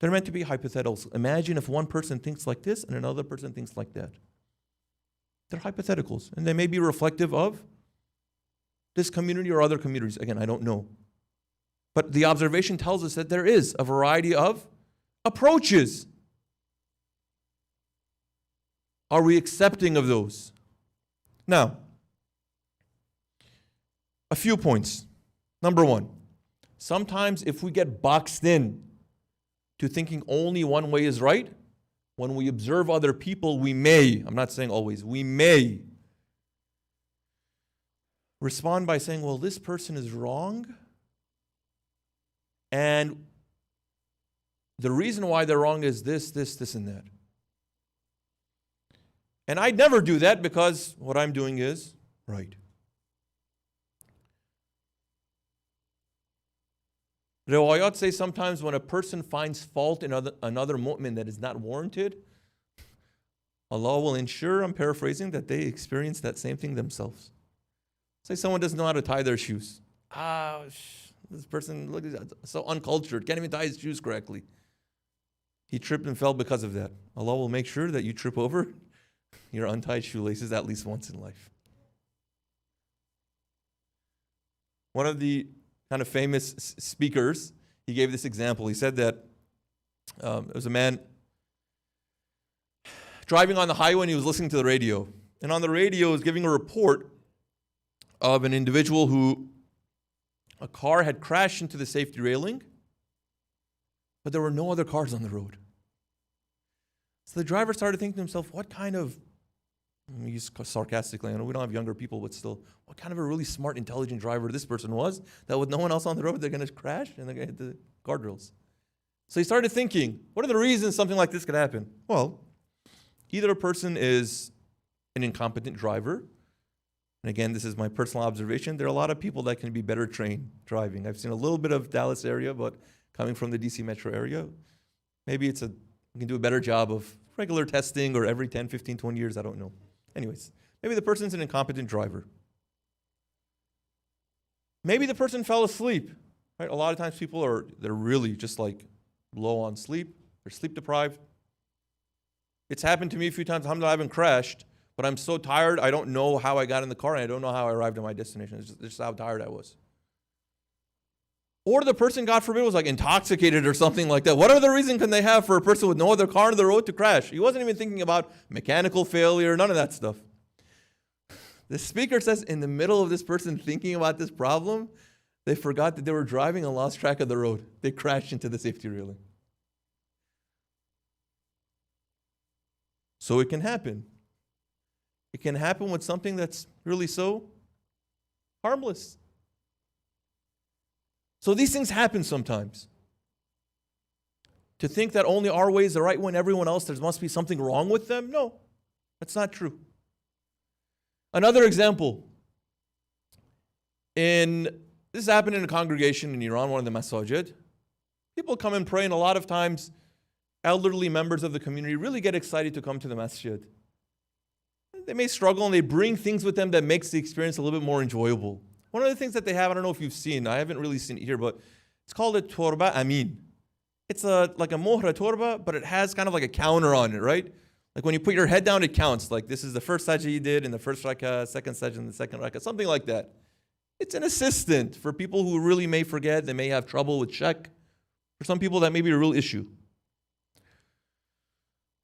They're meant to be hypotheticals. Imagine if one person thinks like this and another person thinks like that. They're hypotheticals, and they may be reflective of this community or other communities. Again, I don't know. But the observation tells us that there is a variety of approaches. Are we accepting of those? Now, a few points. Number one, sometimes if we get boxed in to thinking only one way is right, when we observe other people, we may, I'm not saying always, we may respond by saying, well, this person is wrong, and the reason why they're wrong is this, and that. And I'd never do that because what I'm doing is right. Riwayat say sometimes when a person finds fault in another mu'min that is not warranted, Allah will ensure, I'm paraphrasing, that they experience that same thing themselves. Say someone doesn't know how to tie their shoes. This person, look, so uncultured, can't even tie his shoes correctly. He tripped and fell because of that. Allah will make sure that you trip over your untied shoelaces at least once in life. One of the kind of famous speakers, he gave this example. He said that there was a man driving on the highway and he was listening to the radio. And on the radio he was giving a report of an individual who a car had crashed into the safety railing, but there were no other cars on the road. So the driver started thinking to himself, what kind of, I use sarcastically, I know we don't have younger people, but still, what kind of a really smart, intelligent driver this person was, that with no one else on the road, they're going to crash and they're going to hit the guardrails. So he started thinking, what are the reasons something like this could happen? Well, either a person is an incompetent driver, and again, this is my personal observation, there are a lot of people that can be better trained driving. I've seen a little bit of Dallas area, but coming from the DC metro area, maybe we can do a better job of regular testing or every 10, 15, 20 years, I don't know. Anyways, maybe the person's an incompetent driver. Maybe the person fell asleep. Right? A lot of times people they're really just like low on sleep. They're sleep deprived. It's happened to me a few times. Alhamdulillah, I haven't crashed, but I'm so tired, I don't know how I got in the car and I don't know how I arrived at my destination. It's just how tired I was. Or the person, God forbid, was like intoxicated or something like that. What other reason can they have for a person with no other car on the road to crash? He wasn't even thinking about mechanical failure, none of that stuff. The speaker says in the middle of this person thinking about this problem, they forgot that they were driving and lost track of the road. They crashed into the safety railing. So it can happen. It can happen with something that's really so harmless. So these things happen sometimes. To think that only our way is the right one, everyone else, there must be something wrong with them? No, that's not true. Another example. This happened in a congregation in Iran, one of the masajid. People come and pray, and a lot of times, elderly members of the community really get excited to come to the masjid. They may struggle, and they bring things with them that makes the experience a little bit more enjoyable. One of the things that they have, I don't know if you've seen, I haven't really seen it here, but it's called a torba amin. It's like a mohra torba, but it has kind of like a counter on it, right? Like when you put your head down, it counts. Like this is the first sajda you did in the first rakah, second sajda in the second rakah, something like that. It's an assistant for people who really may forget, they may have trouble with shaykh. For some people, that may be a real issue.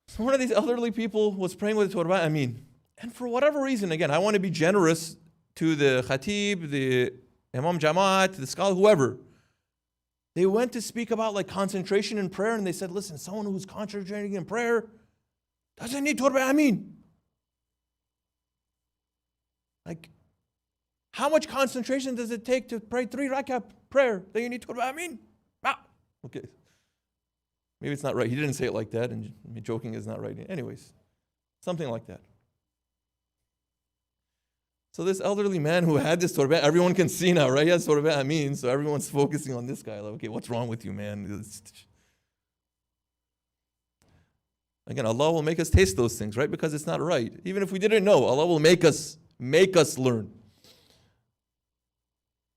So one of these elderly people was praying with the torba amin. And for whatever reason, again, I want to be generous to the khatib, the imam jamaat, the scholar, whoever. They went to speak about like concentration in prayer, and they said, listen, someone who's concentrating in prayer doesn't need torba amin. Like, how much concentration does it take to pray 3 rakah prayer that you need torba amin? Ah, okay. Maybe it's not right. He didn't say it like that, and joking is not right. Anyways, something like that. So this elderly man who had this turban, everyone can see now, right? He has turban Amin, so everyone's focusing on this guy. Like, okay, what's wrong with you, man? Again, Allah will make us taste those things, right? Because it's not right. Even if we didn't know, Allah will make us learn.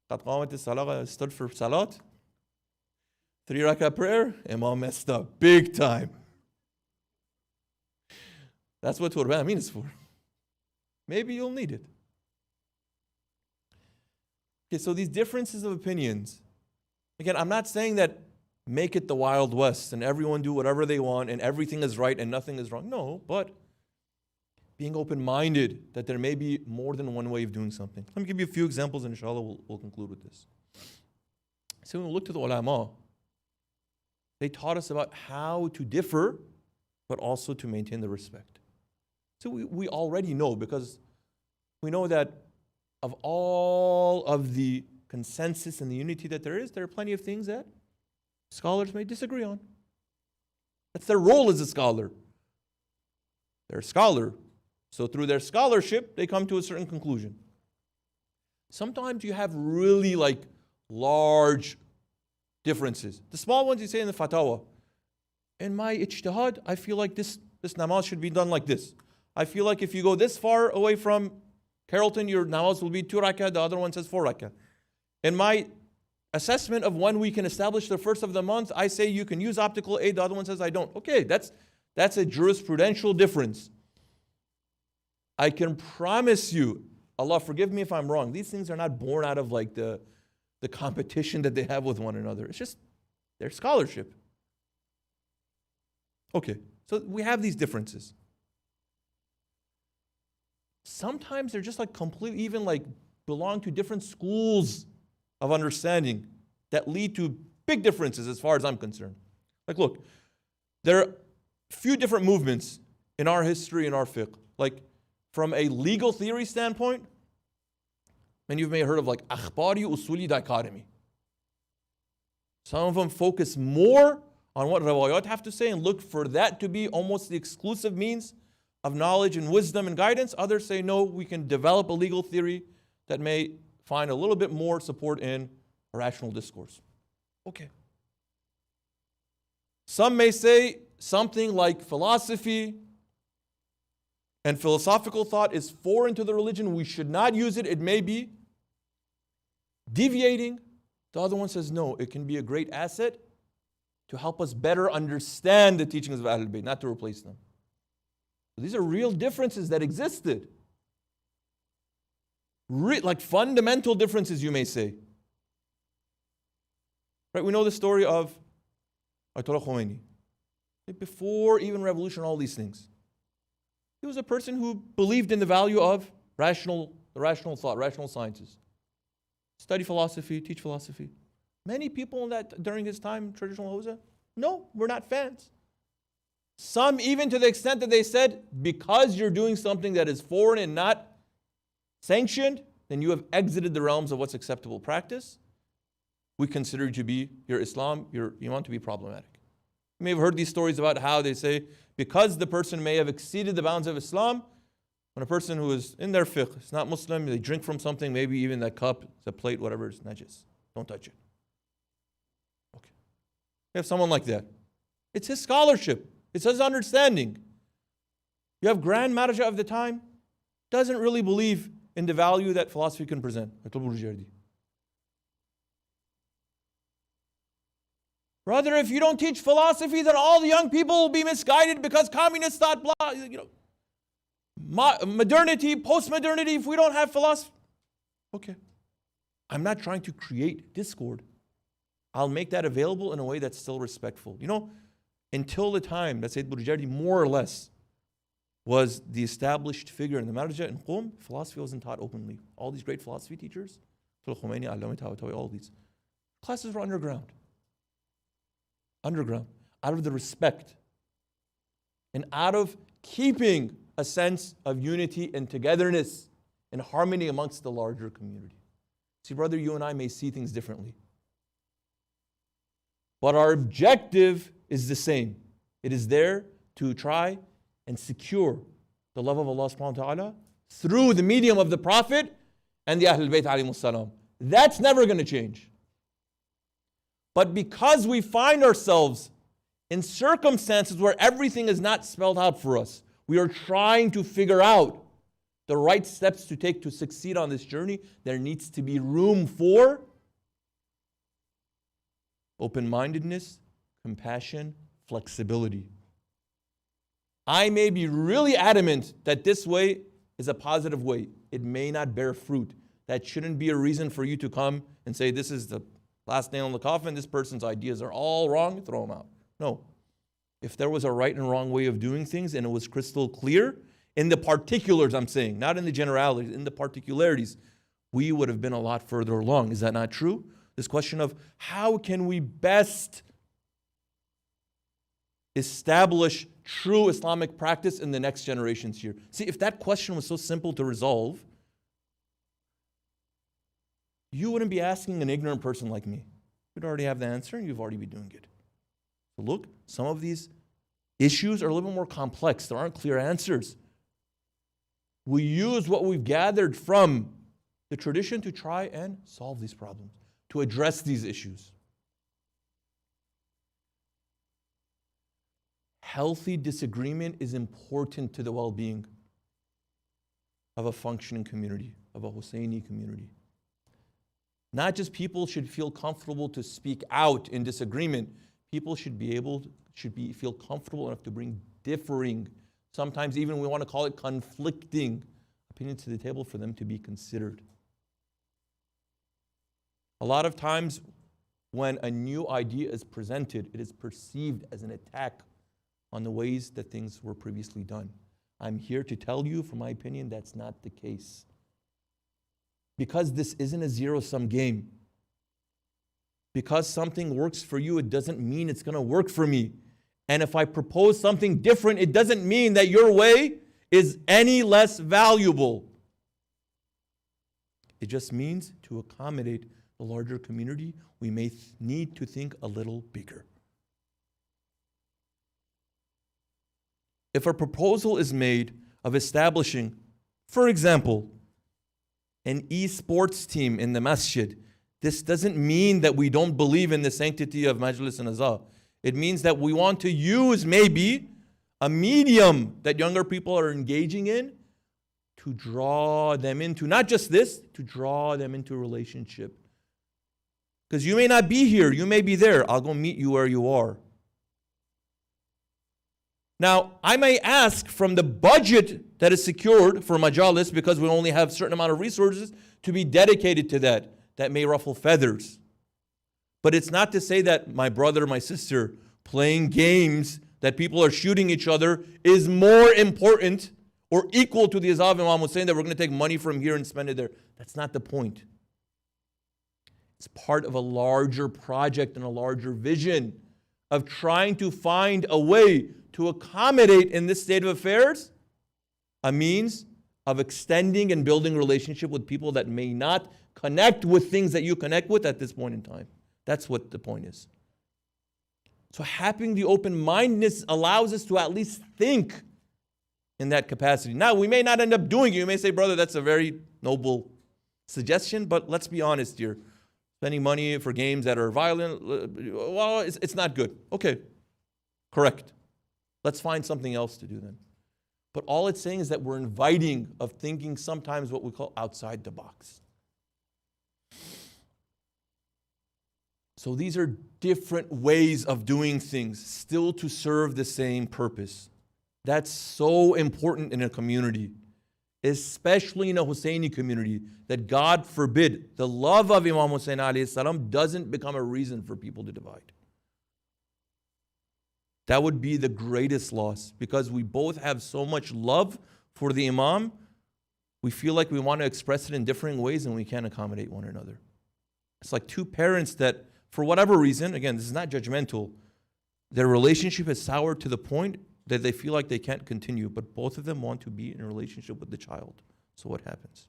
Qad qamat as-salah stood for salat. 3 rakah prayer, Imam messed up big time. That's what turban Amin is for. Maybe you'll need it. Okay, so these differences of opinions. Again, I'm not saying that make it the Wild West and everyone do whatever they want and everything is right and nothing is wrong. No, but being open-minded that there may be more than one way of doing something. Let me give you a few examples and inshallah we'll conclude with this. So when we look to the ulama, they taught us about how to differ but also to maintain the respect. So we already know, because we know that of all of the consensus and the unity that there are plenty of things that scholars may disagree on. That's their role as a scholar. They're a scholar. So through their scholarship, they come to a certain conclusion. Sometimes you have really large differences. The small ones you say in the fatwa. In my ijtihad, I feel like this namaz should be done like this. I feel like if you go this far away from Carrollton, your namaz will be 2 rakah, the other one says 4 rakah. In my assessment of when we can establish the first of the month, I say you can use optical aid, the other one says I don't. Okay, that's a jurisprudential difference. I can promise you, Allah forgive me if I'm wrong, these things are not born out of the competition that they have with one another. It's just their scholarship. Okay, so we have these differences. Sometimes they're just completely, even belong to different schools of understanding that lead to big differences as far as I'm concerned. Look, there are a few different movements in our history, in our fiqh. From a legal theory standpoint, many of you may have heard of akhbari usuli dichotomy. Some of them focus more on what rawayat have to say and look for that to be almost the exclusive means of knowledge and wisdom and guidance. Others say, no, we can develop a legal theory that may find a little bit more support in a rational discourse. Okay. Some may say something like philosophy and philosophical thought is foreign to the religion. We should not use it. It may be deviating. The other one says, no, it can be a great asset to help us better understand the teachings of Ahlul Bayt, not to replace them. These are real differences that existed. Fundamental differences, you may say. Right? We know the story of Ayatollah Khomeini. Before even revolution, all these things. He was a person who believed in the value of rational thought, rational sciences. Study philosophy, teach philosophy. Many people during his time, traditional Hausa, no, we're not fans. Some even to the extent that they said, because you're doing something that is foreign and not sanctioned, then you have exited the realms of what's acceptable practice. We consider you to be your Islam, your Iman to be problematic. You may have heard these stories about how they say, because the person may have exceeded the bounds of Islam, when a person who is in their fiqh, is not Muslim, they drink from something, maybe even that cup, the plate, whatever, is najis. Don't touch it. Okay. You have someone like that. It's his scholarship. It's his understanding. You have Grand Marja of the time, doesn't really believe in the value that philosophy can present. Rather, if you don't teach philosophy, then all the young people will be misguided because communists thought, blah, modernity, post-modernity, if we don't have philosophy. Okay. I'm not trying to create discord. I'll make that available in a way that's still respectful. Until the time that Sayyid Burjardi more or less was the established figure in the Marja in Qom, philosophy wasn't taught openly. All these great philosophy teachers, Khomeini, all these classes were underground. Out of the respect and out of keeping a sense of unity and togetherness and harmony amongst the larger community. See, brother, you and I may see things differently. But our objective is the same. It is there to try and secure the love of Allah subhanahu wa ta'ala through the medium of the Prophet and the Ahlul Bayt alayhimus salam. That's never going to change. But because we find ourselves in circumstances where everything is not spelled out for us, we are trying to figure out the right steps to take to succeed on this journey. There needs to be room for open-mindedness, compassion, flexibility. I may be really adamant that this way is a positive way. It may not bear fruit. That shouldn't be a reason for you to come and say, this is the last nail in the coffin, this person's ideas are all wrong, throw them out. No. If there was a right and wrong way of doing things and it was crystal clear, in the particulars I'm saying, not in the generalities, in the particularities, we would have been a lot further along. Is that not true? This question of how can we best establish true Islamic practice in the next generations here? See, if that question was so simple to resolve, you wouldn't be asking an ignorant person like me. You'd already have the answer and you've already been doing it. So look, some of these issues are a little bit more complex. There aren't clear answers. We use what we've gathered from the tradition to try and solve these problems, to address these issues. Healthy disagreement is important to the well-being of a functioning community, of a Husseini community. Not just people should feel comfortable to speak out in disagreement. People should feel comfortable enough to bring differing, sometimes even we want to call it conflicting opinions to the table for them to be considered. A lot of times when a new idea is presented, it is perceived as an attack on the ways that things were previously done. I'm here to tell you, from my opinion, that's not the case. Because this isn't a zero-sum game. Because something works for you, it doesn't mean it's going to work for me. And if I propose something different, it doesn't mean that your way is any less valuable. It just means to accommodate the larger community, we may need to think a little bigger. If a proposal is made of establishing, for example, an esports team in the masjid, this doesn't mean that we don't believe in the sanctity of Majlis and Azah. It means that we want to use maybe a medium that younger people are engaging in to draw them into, not just this, to draw them into a relationship. Because you may not be here, you may be there. I'll go meet you where you are. Now, I may ask from the budget that is secured for Majalis, because we only have a certain amount of resources, to be dedicated to that. That may ruffle feathers. But it's not to say that my brother, my sister, playing games that people are shooting each other is more important or equal to the Azhar of Imam Hussein, that we're going to take money from here and spend it there. That's not the point. It's part of a larger project and a larger vision of trying to find a way to accommodate in this state of affairs a means of extending and building relationship with people that may not connect with things that you connect with at this point in time. That's what the point is. So having the open-mindedness allows us to at least think in that capacity. Now, we may not end up doing it. You may say, brother, that's a very noble suggestion, but let's be honest here. Spending money for games that are violent, well, it's not good. Okay, correct. Let's find something else to do then. But all it's saying is that we're inviting of thinking sometimes what we call outside the box. So these are different ways of doing things, still to serve the same purpose. That's so important in a community, especially in a Husseini community, that God forbid the love of Imam Hussein alayhi salam doesn't become a reason for people to divide. That would be the greatest loss, because we both have so much love for the Imam. We feel like we want to express it in differing ways and we can't accommodate one another. It's like two parents that, for whatever reason, again, this is not judgmental, their relationship is soured to the point that they feel like they can't continue, but both of them want to be in a relationship with the child. So what happens?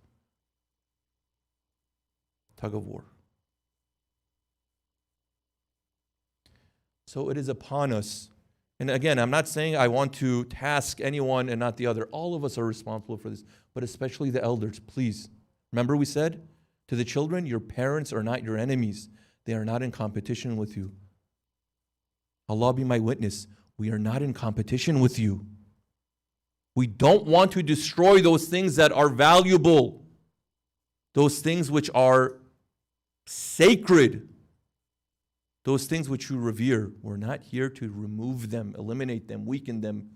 Tug of war. So it is upon us. And again, I'm not saying I want to task anyone and not the other. All of us are responsible for this, but especially the elders, please. Remember we said to the children, your parents are not your enemies. They are not in competition with you. Allah be my witness. We are not in competition with you. We don't want to destroy those things that are valuable, those things which are sacred, those things which you revere. We're not here to remove them, eliminate them, weaken them.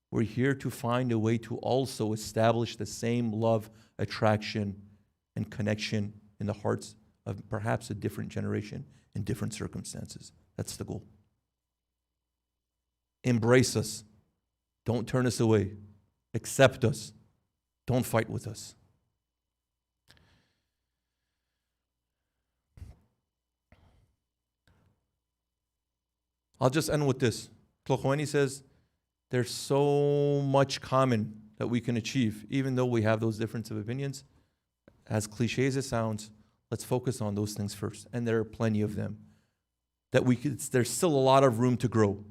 We're here to find a way to also establish the same love, attraction, and connection in the hearts of perhaps a different generation in different circumstances. That's the goal. Embrace us. Don't turn us away. Accept us. Don't fight with us. I'll just end with this. Tlokhoani says, there's so much common that we can achieve, even though we have those difference of opinions. As cliche as it sounds, let's focus on those things first. And there are plenty of them. There's still a lot of room to grow.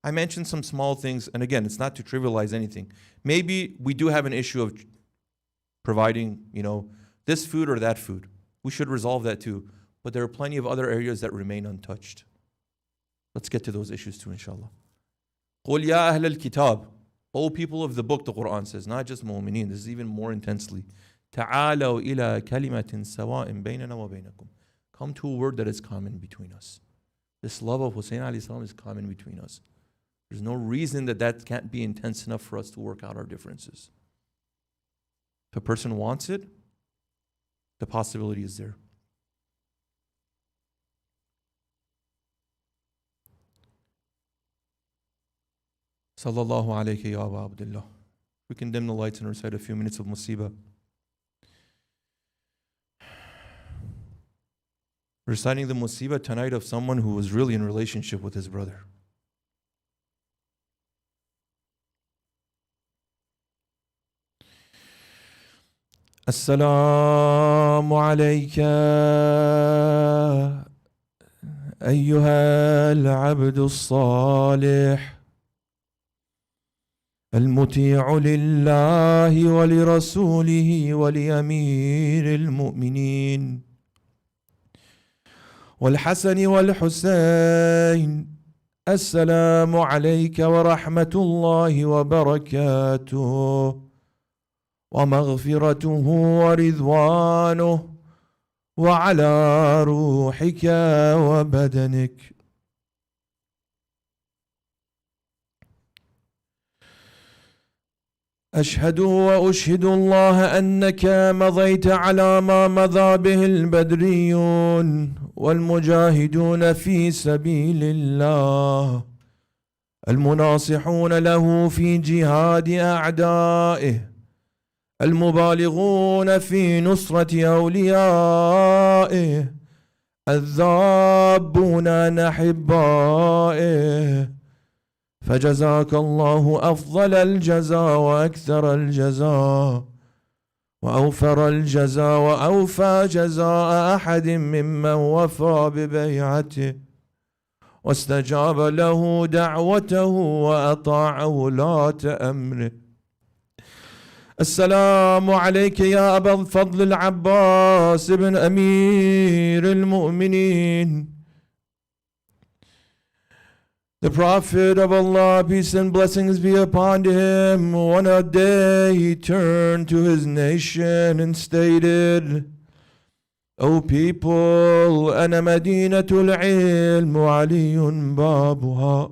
I mentioned some small things, and again, it's not to trivialize anything. Maybe we do have an issue of providing, this food or that food. We should resolve that too. But there are plenty of other areas that remain untouched. Let's get to those issues too, inshallah. قُلْ يَا أَهْلَ الْكِتَابِ O people of the book, the Quran says, not just mu'mineen, this is even more intensely. تَعَالَوْا إِلَى كَلِمَةٍ سَوَاءٍ بَيْنَنَا وَبَيْنَكُمْ Come to a word that is common between us. This love of Hussein alayhi salam is common between us. There's no reason that can't be intense enough for us to work out our differences. If a person wants it, the possibility is there. Sallallahu alayhi ya Aba Abdullah. We can dim the lights and recite a few minutes of musibah. Reciting the musibah tonight of someone who was really in relationship with his brother. Assalamu alayka ayyuha al-abdu as-salih المطيع لله ولرسوله ولأمير المؤمنين والحسن والحسين السلام عليك ورحمة الله وبركاته ومغفرته ورضوانه وعلى روحك وبدنك أشهد وأشهد الله أنك مضيت على ما مضى به البدريون والمجاهدون في سبيل الله المناصحون له في جهاد أعدائه المبالغون في نصرة أوليائه الذابون عن أحبائه فجزاك الله أفضل الجزاء وأكثر الجزاء وأوفر الجزاء وأوفى جزاء أحد ممن وفى ببيعته واستجاب له دعوته وأطاع ولاة أمره السلام عليك يا أبا الفضل العباس بن أمير المؤمنين The Prophet of Allah, peace and blessings be upon him, on a day he turned to his nation and stated, O people, أنا مدينة العلم وعلي بابها.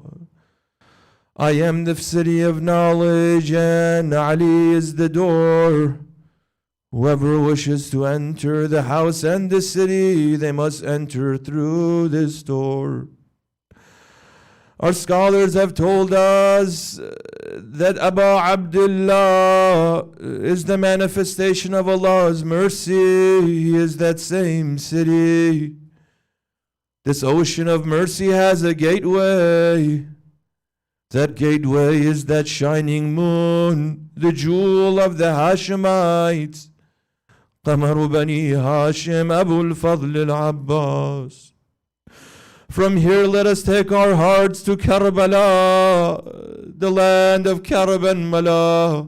I am the city of knowledge and Ali is the door. Whoever wishes to enter the house and the city, they must enter through this door. Our scholars have told us that Abu Abdullah is the manifestation of Allah's mercy. He is that same city. This ocean of mercy has a gateway. That gateway is that shining moon, the jewel of the Hashemites. Qamaru Bani Hashim Abu al-Fadl al-Abbas. From here let us take our hearts to Karbala, the land of Karab and Mala.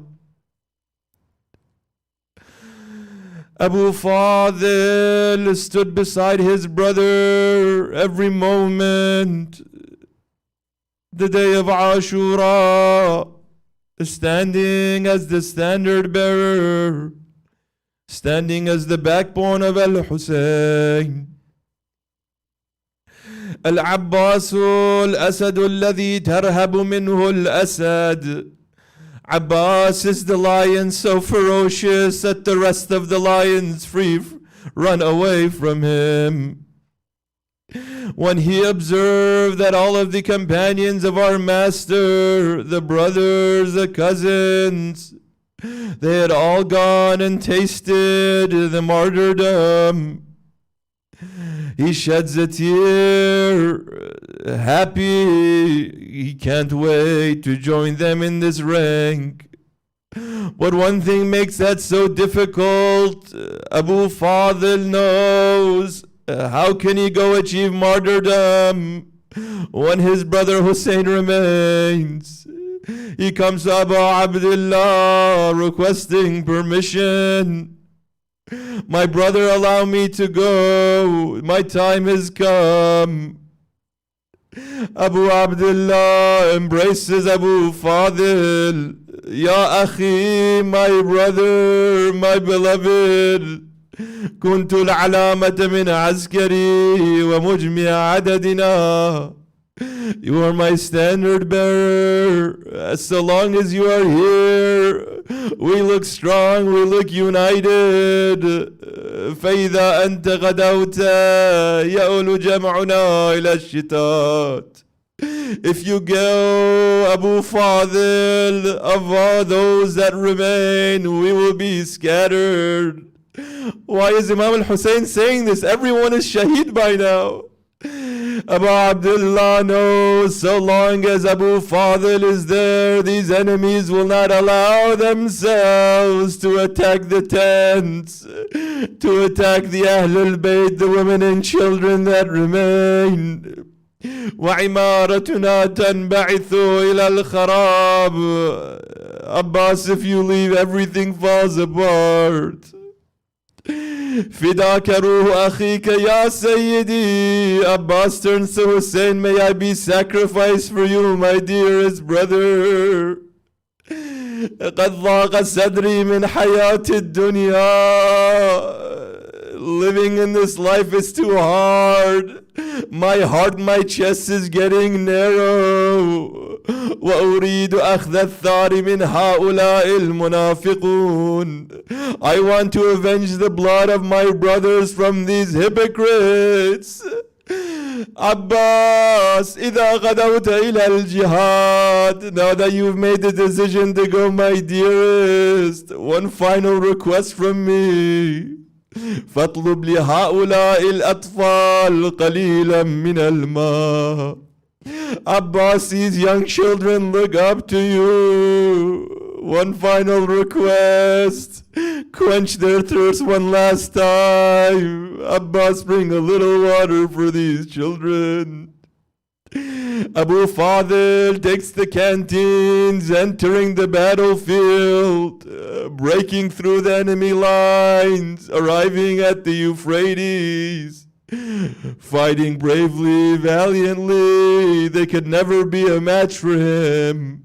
Abu Fadil stood beside his brother every moment. The day of Ashura, standing as the standard bearer, standing as the backbone of Al-Hussein. العباس الأسد الذي ترهب منه الأسد. Abbas is the lion so ferocious that the rest of the lions run away from him. When he observed that all of the companions of our master, the brothers, the cousins, they had all gone and tasted the martyrdom, he sheds a tear, happy. He can't wait to join them in this rank. But one thing makes that so difficult. Abu Fadil knows. How can he go achieve martyrdom when his brother Hussein remains? He comes to Abu Abdullah requesting permission. My brother, allow me to go. My time has come. Abu Abdullah embraces Abu Fadil. Ya Akhi, my brother, my beloved. كنت العلامة من عسكري ومجمع عددنا. You are my standard bearer. So long as you are here, we look strong, we look united. فإذا أنت غدوت يؤول جمعنا إلى الشتات. If you go, Abu Fadil, of all those that remain, we will be scattered. Why is Imam al-Hussein saying this? Everyone is shaheed by now. Abu Abdullah knows so long as Abu Fadil is there, these enemies will not allow themselves to attack the tents, to attack the Ahlul Bayt, the women and children that remain. وعمارتنا تنبعث إلى الخراب. Abbas, if you leave, everything falls apart. فداك روح أخيك يا سيدي. Abbas turns to Hussein, may I be sacrificed for you, my dearest brother. قد ضاق صدري من حياة الدنيا. Living in this life is too hard. My heart, my chest is getting narrow. وأريد أخذ الثار من هؤلاء المنافقون. I want to avenge the blood of my brothers from these hypocrites. Abbas, إذا غدوت إلى الجهاد. Now that you've made the decision to go, my dearest, one final request from me. فاطلب لهؤلاء الأطفال قليلا من الماء. Abbas, these young children look up to you. One final request. Quench their thirst one last time. Abbas, bring a little water for these children. Abu Fadil takes the canteens, entering the battlefield, breaking through the enemy lines, arriving at the Euphrates, fighting bravely, valiantly. They could never be a match for him.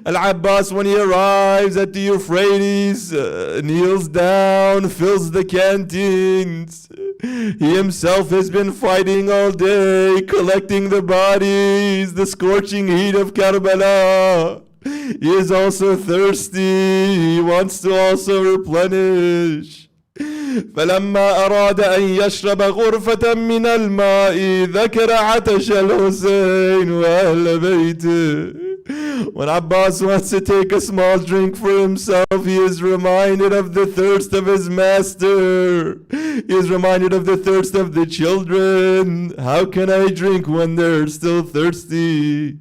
Al-Abbas, when he arrives at the Euphrates, kneels down, fills the canteens. He himself has been fighting all day, collecting the bodies, the scorching heat of Karbala. He is also thirsty. He wants to also replenish. فلما أراد أن يشرب غرفة من الماء ذكر عطش الحسين وأهل بيته. When Abbas wants to take a small drink for himself, he is reminded of the thirst of his master. He is reminded of the thirst of the children. How can I drink when they're still thirsty?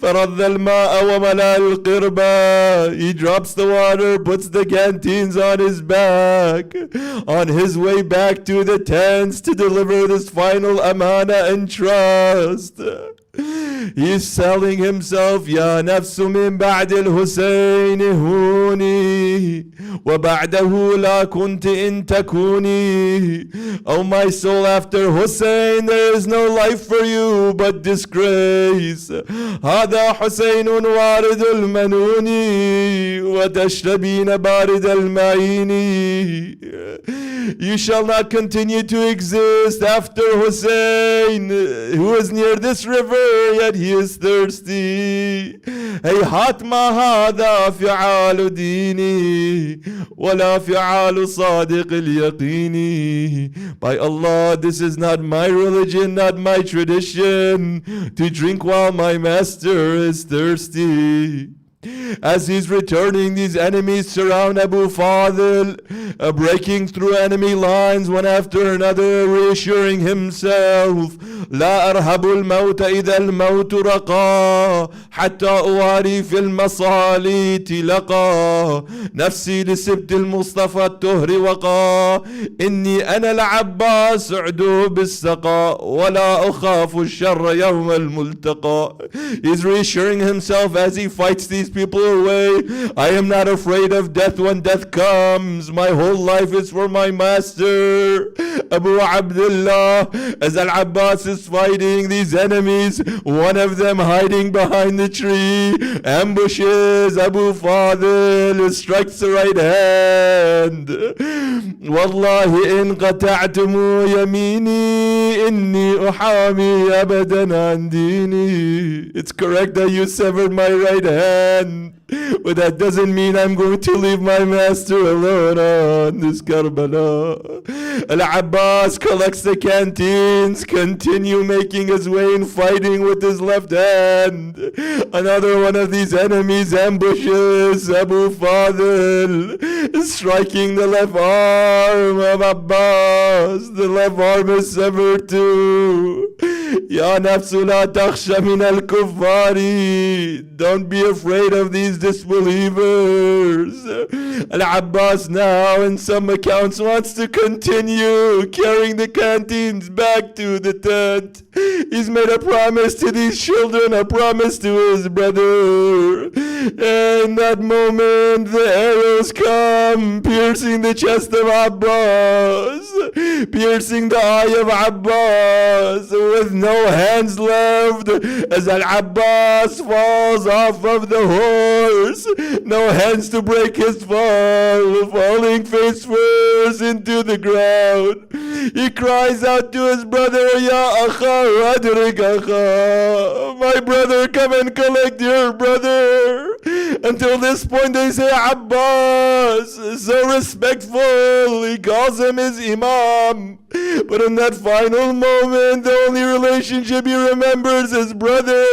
فرد الماء وملأ القربة. He drops the water, puts the canteens on his back, on his way back to the tents to deliver this final amana and trust. He's selling himself. يا نفس من بعد الحسين هوني وبعده لا كنت إن تكوني. Oh my soul, after Hussein there is no life for you but disgrace. هذا حسين وارد المنون وتشربين بارد المعين. You shall not continue to exist after Hussein, who is near this river, yet he is thirsty. هيهات ما هذا فعال ديني ولا فعال صادق اليقين. By Allah, this is not my religion, not my tradition, to drink while my master is thirsty. As he's returning, these enemies surround Abu Fadl, breaking through enemy lines one after another, reassuring himself, لا أرهب الموت إذا الموت رقى حتى أواري في المصالي تلقى. نفسي لسبت المصطفى التهر وقى إني أنا العباس أعدو بالسقى ولا أخاف الشر يوم الملتقى. He's reassuring himself as he fights these people away. I am not afraid of death when death comes. My whole life is for my master, Abu Abdullah. As Al-Abbas is fighting these enemies, one of them hiding behind the tree, ambushes Abu Fadl, strikes the right hand. والله إن قطعتم يميني إني أحامي أبدا عن ديني. It's correct that you severed my right hand, but that doesn't mean I'm going to leave my master alone on this Karbala. Al-Abbas collects the canteens, continue making his way and fighting with his left hand. Another one of these enemies ambushes Abu Fadl, striking the left arm of Abbas. The left arm is severed too. Ya nafsu la takhsha min al-kuffari. Don't be afraid of these disbelievers. Al-Abbas now, in some accounts, wants to continue carrying the canteens back to the tent. He's made a promise to these children, a promise to his brother. In that moment, the arrows come, piercing the chest of Abbas, piercing the eye of Abbas, with no hands left, as Al-Abbas falls off of the horse. No hands to break his fall, falling face first into the ground. He cries out to his brother, Ya Akha, Adrik Akha. My brother, come and collect your brother. Until this point, they say Abbas, so respectful. He calls him his Imam. But in that final moment, the only relationship he remembers is brother.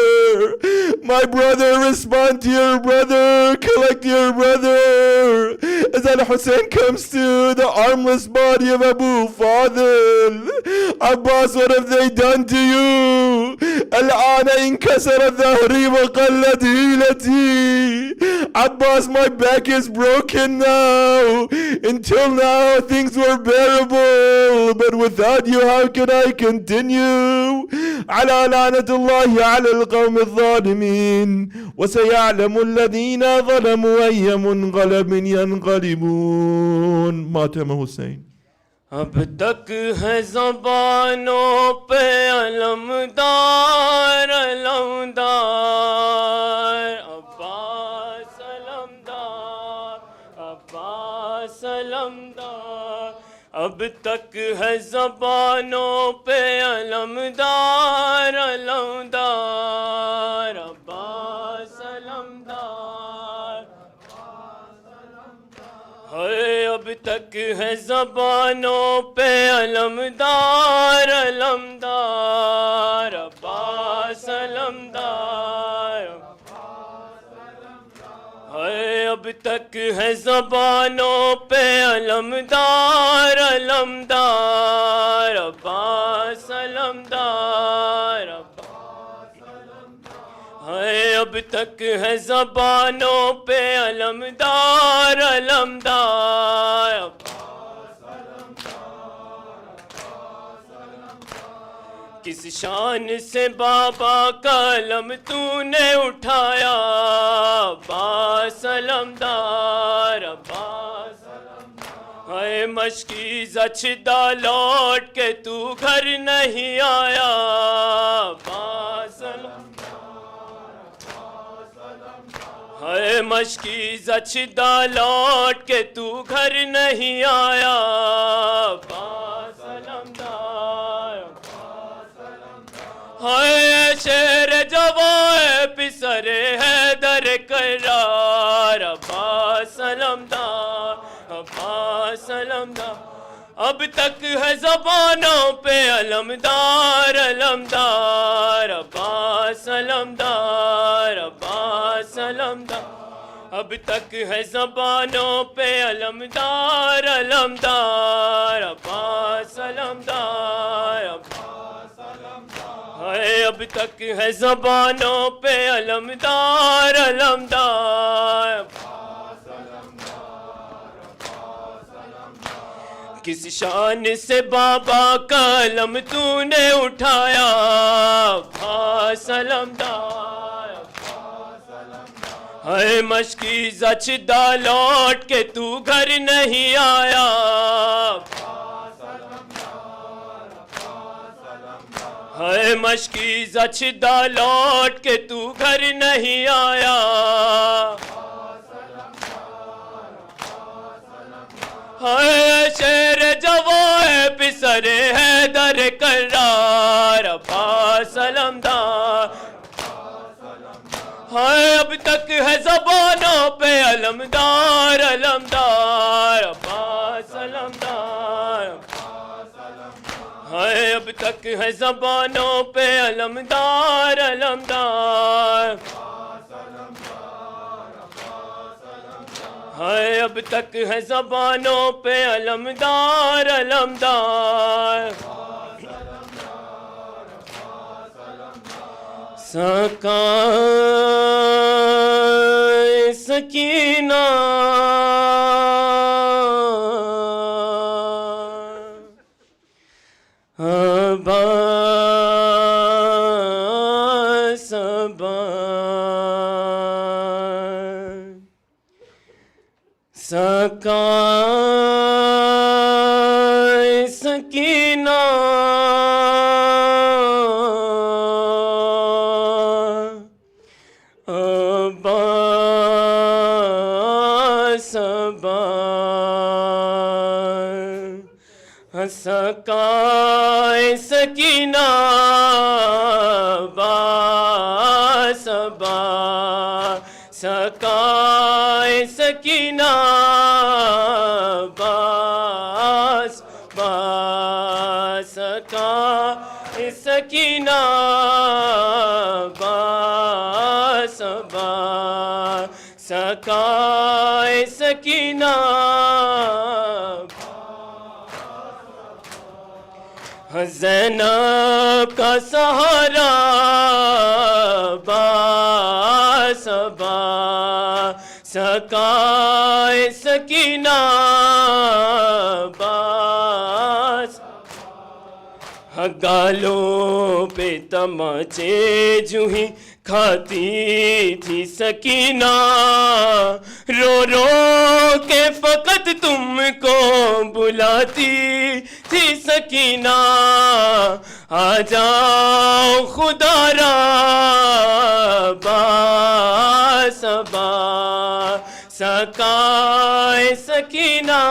My brother, respond to your brother, collect your brother. As Al-Hussein comes to the armless body of Abu Fadl, Abbas, what have they done to you? الآن انكسر ظهري وقلت هيلتي. Abbas, my back is broken now. Until now, things were bearable, but without you, how can I continue? على لعنة الله على القوم الظالمين وسيعلم الذين ظلموا أي منقلب ينقلبون. ماتم حسين. अब तक है ज़बानों पे अलमदार अलमदार अब्बास अलमदार अब्बास अलमदार. अब तक है ज़बानों पे अलमदार अलमदार अब्बास अलमदार. है अब तक है ज़बानों पे अलमदार अलमदार अब्बास अलमदार. है अब तक है ज़बानों पे अलमदार अलमदार अब्बास अलमदार. है اب تک ہے زبانوں پہ علمدار علمدار. کس شان سے بابا کا علم تو نے اٹھایا عباس علمدار عباس. اے مشکی زچدہ لوٹ کے تو گھر نہیں آیا عباس اے مشکی زچدہ لوٹ کے تو گھر نہیں آیا عباس علمدار. ہائے شیر جوائے پسر حیدر کرار عباس علمدار عباس علمدار. اب تک ہے زبانوں پہ علمدار علمدار عباس علمدار عباس علمدار. اب تک ہے زبانوں پہ علمدار علمدار عباس علمدار عباس علمدار. اے اب تک ہے زبانوں پہ علمدار علمدار. کس شان سے بابا کا علم تو نے اٹھایا عباس علمدار. اے مشکی زچدہ لوٹ کے تو گھر نہیں آیا اے مشکی زچدہ لوٹ کے تو گھر نہیں آیا. اے شیر جوائے پسر حیدر کرار عباس علمدار. ہائے اب تک ہے زبانوں پہ علمدار علمدار عباس علمدار. ہائے اب تک ہے زبانوں پہ علمدار علمدار. ہائے اب تک ہے زبانوں پہ علمدار علمدار. سکائے سکینہ عباس سکائے سکینہ عباس سکائے سکینہ عباس سکائے سکینہ عباس سکائے سکینہ عباس سکائے سکینہ. زینب کا سہارا عباس سکائے سکینہ عباس. گالوں پہ تماچے جو ہی کھاتی تھی سکینہ رو رو کے فقط تم کو بلاتی تھی سکینہ. آ جاؤ خدا را عباس سکائے سکینہ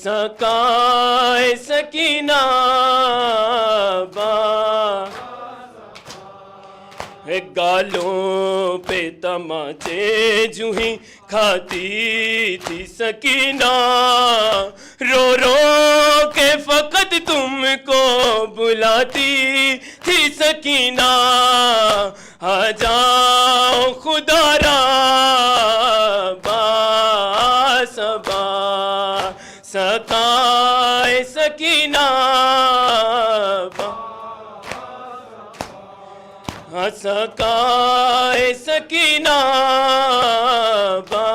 سکائے سکینہ گالوں پہ تماچے جو ہی کھاتی تھی سکینہ رو رو کے فقط تم کو بلاتی تھی سکینہ. آ جاؤ خدا را عباس سکائے سکینہ سکائے سکینہ با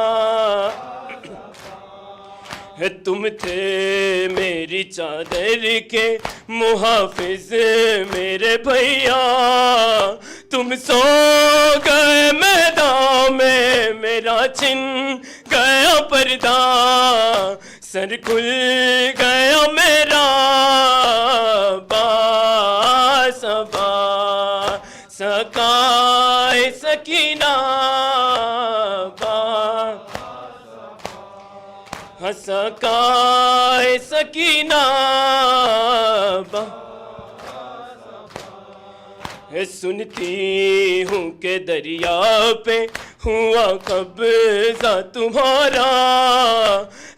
تم تھے میری چادر کے محافظ میرے بھیا تم سو گئے میدان میں میرا چھن گیا پردہ سر کھل گیا میرا باسبا سکائے سکینہ سکائے سکینہ سنتی ہوں کہ دریا پہ ہوا قبضہ تمہارا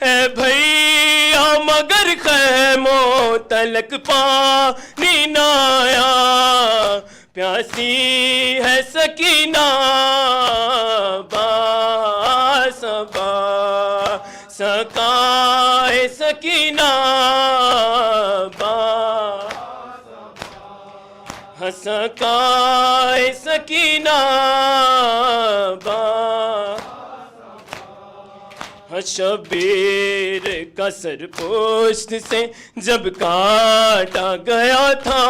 اے بھیا مگر خیموں تلک پانی نہ آیا پیاسی ہے سکینہ باسبا سکائے سکینہ سکائے سکینہ شبیر کا سر پوشت سے جب کاٹا گیا تھا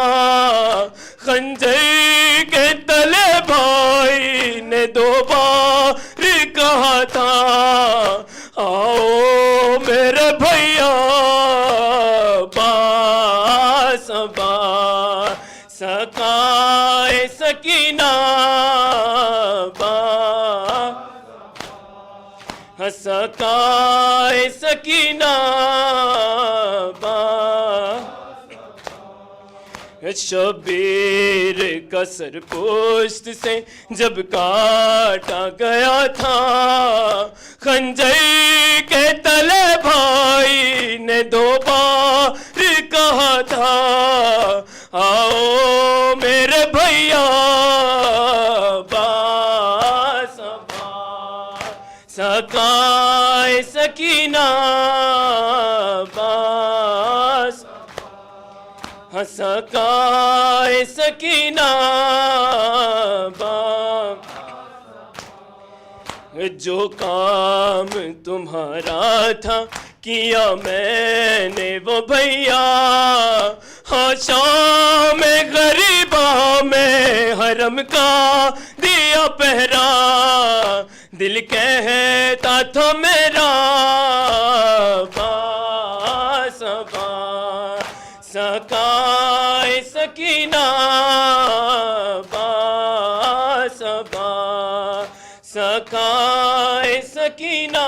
خنجر کے تلے بھائی نے دو بار کہا تھا آؤ میرے بھیا باسبا سکائے سکینہ سکائے سکینہ شبیر کا سر پوشت سے جب کاٹا گیا تھا خنجر کے تلے بھائی نے دو بار کہا تھا آؤ میرے بھیا باسبا سکائے سکینہ سکائے سکینہ جو کام تمہارا تھا کیا میں نے وہ بھیا ہاں شام غریبا میں حرم کا دیا پہرا دل کہتا تھا میرا باسبا سکائے سکینہ باسبا سکائے سکینہ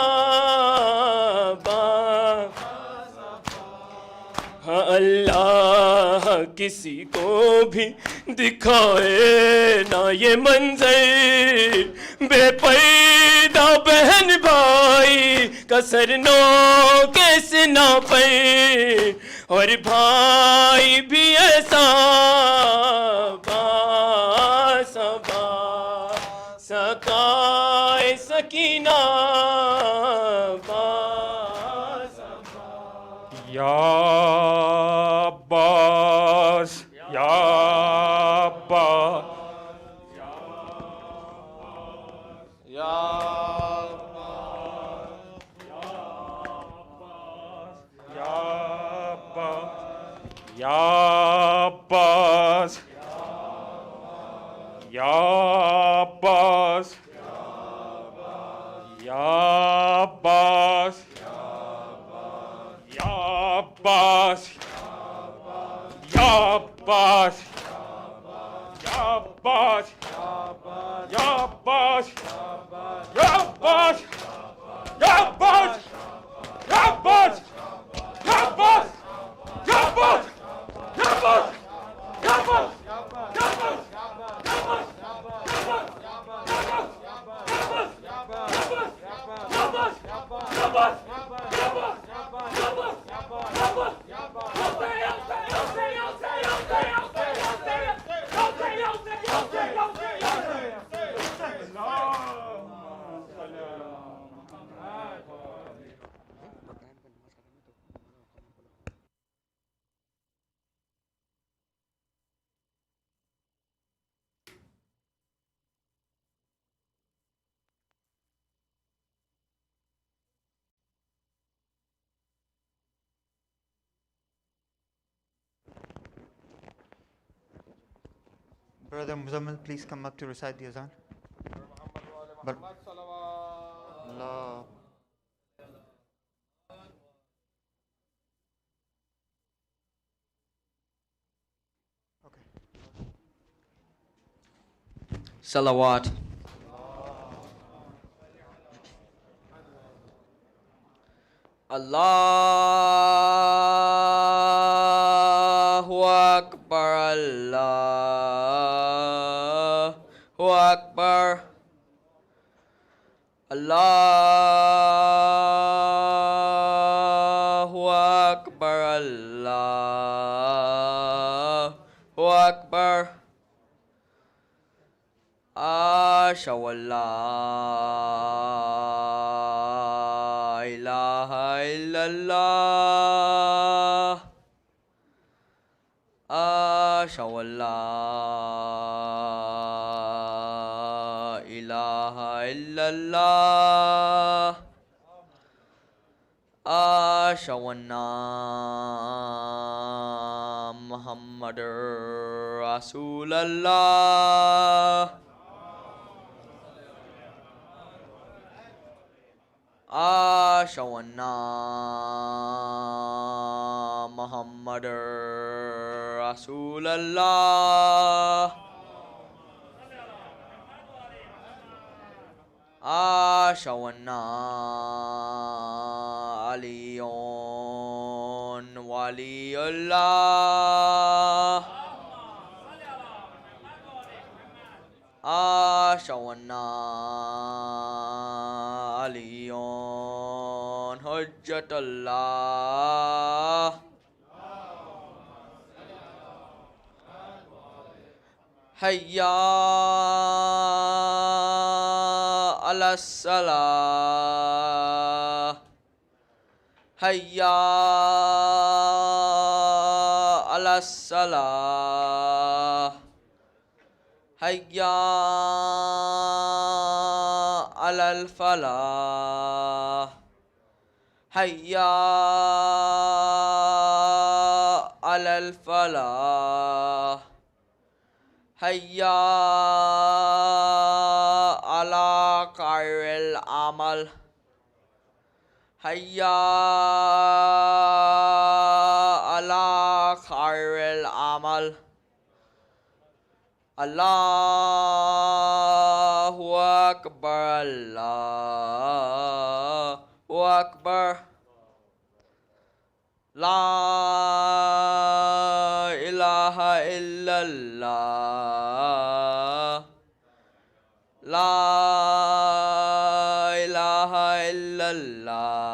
اللہ کسی کو بھی دکھائے نہ یہ منظر بے پیدا بہن بھائی کا سر نو کیسے نہ پے اور بھائی بھی ایسا باسبا سکائے سکینہ یا عباس یا عباس یا یا عباس یا عباس یا عباس یا عباس یا عباس یا عباس یا عباس یا عباس یا عباس یا عباس یا عباس یا عباس یا عباس یا عباس Brother Muzammil, please come up to recite the azan. But Muhammad salawat. Allah. Okay. Salawat. Allahu Akbar, Allahu Akbar, Allahu Akbar, Allahu Akbar. Ashhadu an la ilaha illallah. Ashhadu an la ilaha illallah. Ashhadu anna Muhammadpour Rasulullah. Ashhadu anna Muhammadpour Rasulullah. Ashhadu anna Aliyun waliyullah. Ashhadu anna Aliyun hujjatullah. Hayya ala salah. Hayya ala salah. Hayya ala al-falah. Hayya ala al-falah. Hayya ala khairil amal. Hayya ala khairil amal. Allahu Akbar, Allahu Akbar. La ilaha illallah. La ilaha illallah.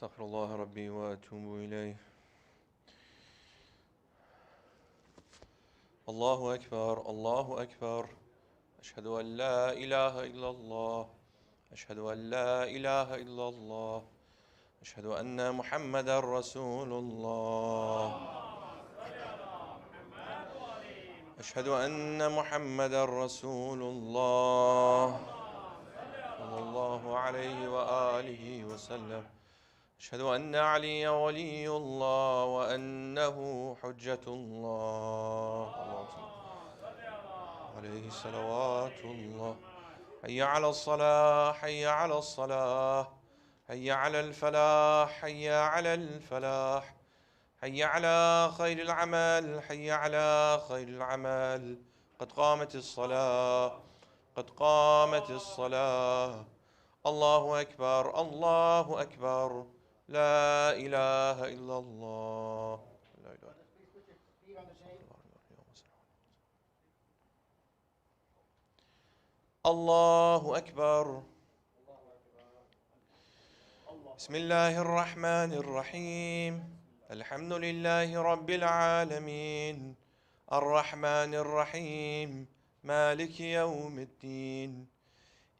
استغفر الله ربي وأتوب إليه. الله أكبر، الله أكبر. أشهد أن لا إله إلا الله. أشهد أن لا إله إلا الله. أشهد أن محمدا رسول الله. أشهد أن محمدا رسول الله صلى الله عليه وآله وسلم. أشهد أن علي ولي الله وأنه حجة الله عليه صلوات الله. حي على الصلاة، حي على الصلاة، حي على الفلاح، حي على الفلاح، حي على خير العمل، حي على خير العمل. قد قامت الصلاة، قد قامت الصلاة. الله أكبر، الله أكبر. لا إله إلا الله. لا إله. الله أكبر. بسم الله الرحمن الرحيم. الحمد لله رب العالمين، الرحمن الرحيم، مالك يوم الدين.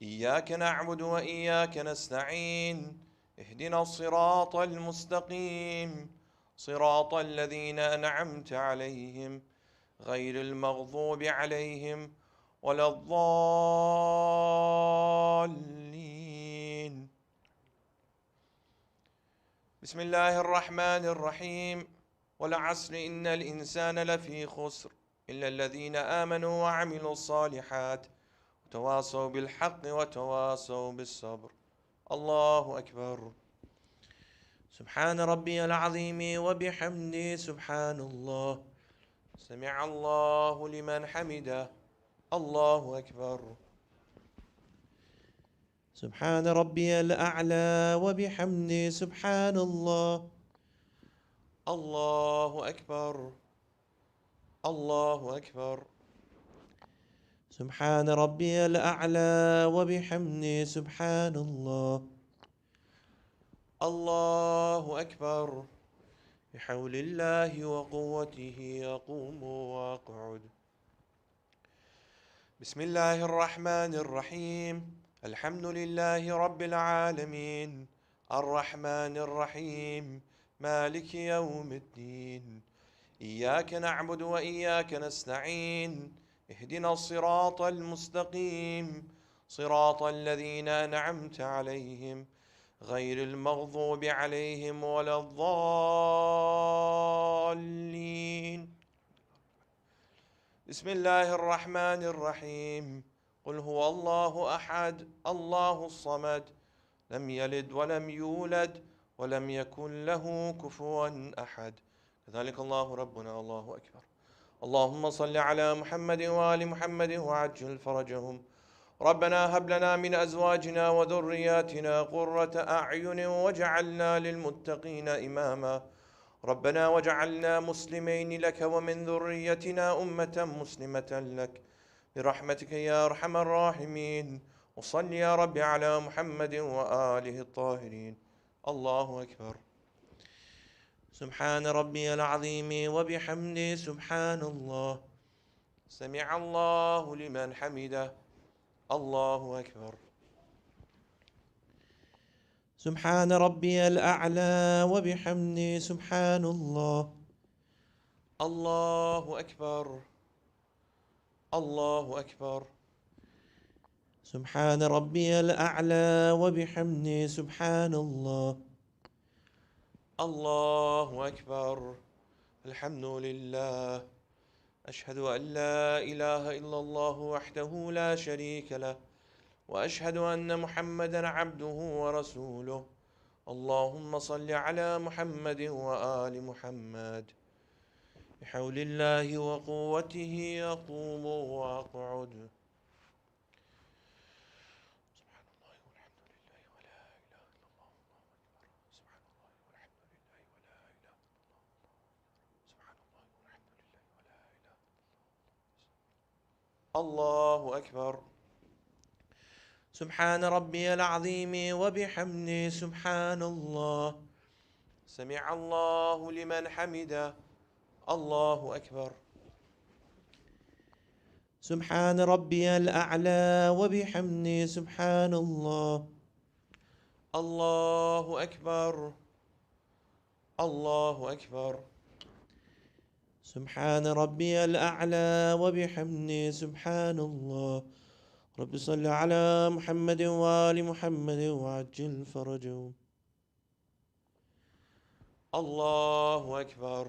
إياك نعبد وإياك نستعين، اهدنا الصراط المستقيم صراط الذين أنعمت عليهم غير المغضوب عليهم ولا الضالين. بسم الله الرحمن الرحيم. والعصر إن الإنسان لفي خسر إلا الذين آمنوا وعملوا الصالحات وتواصوا بالحق وتواصوا بالصبر. الله أكبر. سبحان ربي العظيم وبحمده سبحان الله. سمع الله لمن حمده. الله أكبر. سبحان ربي الأعلى وبحمده سبحان الله. الله أكبر. الله أكبر. سبحان ربي الأعلى وبحمده سبحان الله. الله أكبر. بحول الله وقوته أقوم وأقعد. بسم الله الرحمن الرحيم. الحمد لله رب العالمين الرحمن الرحيم مالك يوم الدين. إياك نعبد وإياك نستعين. اهدنا الصراط المستقيم صراط الذين أنعمت عليهم غير المغضوب عليهم ولا الضالين. بسم الله الرحمن الرحيم. قل هو الله أحد الله الصمد لم يلد ولم يولد ولم يكن له كفوا أحد. كذلك الله ربنا. الله أكبر. اللهم صل على محمد وآل محمد وعجل فرجهم. ربنا هب لنا من أزواجنا وذرياتنا قرة أعين واجعلنا للمتقين إماما. ربنا واجعلنا مسلمين لك ومن ذريتنا أمة مسلمة لك برحمتك يا أرحم الراحمين. وصل يا رب على محمد وآله الطاهرين. الله أكبر. سبحان ربي العظيم وبحمده سبحان الله. سمع الله لمن حمده. الله أكبر. سبحان ربي الأعلى وبحمده سبحان الله. الله أكبر. الله أكبر. سبحان ربي الأعلى وبحمده سبحان الله. الله أكبر. الحمد لله. أشهد أن لا إله إلا الله وحده لا شريك له وأشهد أن محمدا عبده ورسوله. اللهم صل على محمد وآل محمد. بحول الله وقوته أقوم وأقعد. سبحان الله والحمد لله ولا إله إلا الله. سبحان الله والحمد لله ولا إله إلا الله. سبحان الله والحمد لله ولا إله إلا الله. الله أكبر. سبحان ربي العظيم وبحمده سبحان الله. سمع الله لمن حمده. الله أكبر. سبحان ربي الأعلى وبحمده سبحان الله. الله أكبر. الله أكبر. سبحان ربي الأعلى وبحمده سبحان الله. رب صل على محمد وآل محمد وعجل فرجهم. الله أكبر.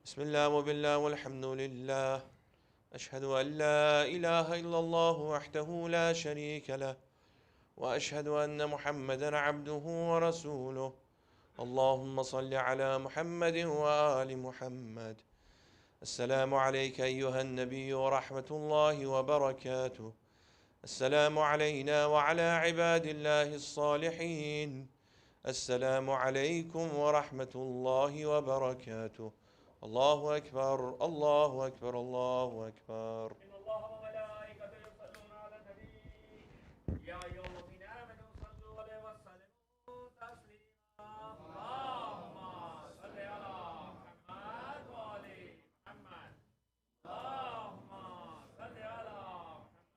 بسم الله وبالله والحمد لله. أشهد أن لا إله إلا الله وحده لا شريك له وأشهد أن محمدا عبده ورسوله. اللهم صل على محمد وآل محمد. السلام عليك أيها النبي ورحمة الله وبركاته. السلام علينا وعلى عباد الله الصالحين. السلام عليكم ورحمة الله وبركاته. الله أكبر. الله أكبر. الله أكبر. إن الله وملائكته يصلون على النبي يا أيها الذين آمنوا صلوا عليه وسلموا تسليما. اللهم صل على محمد وآل محمد. اللهم صل على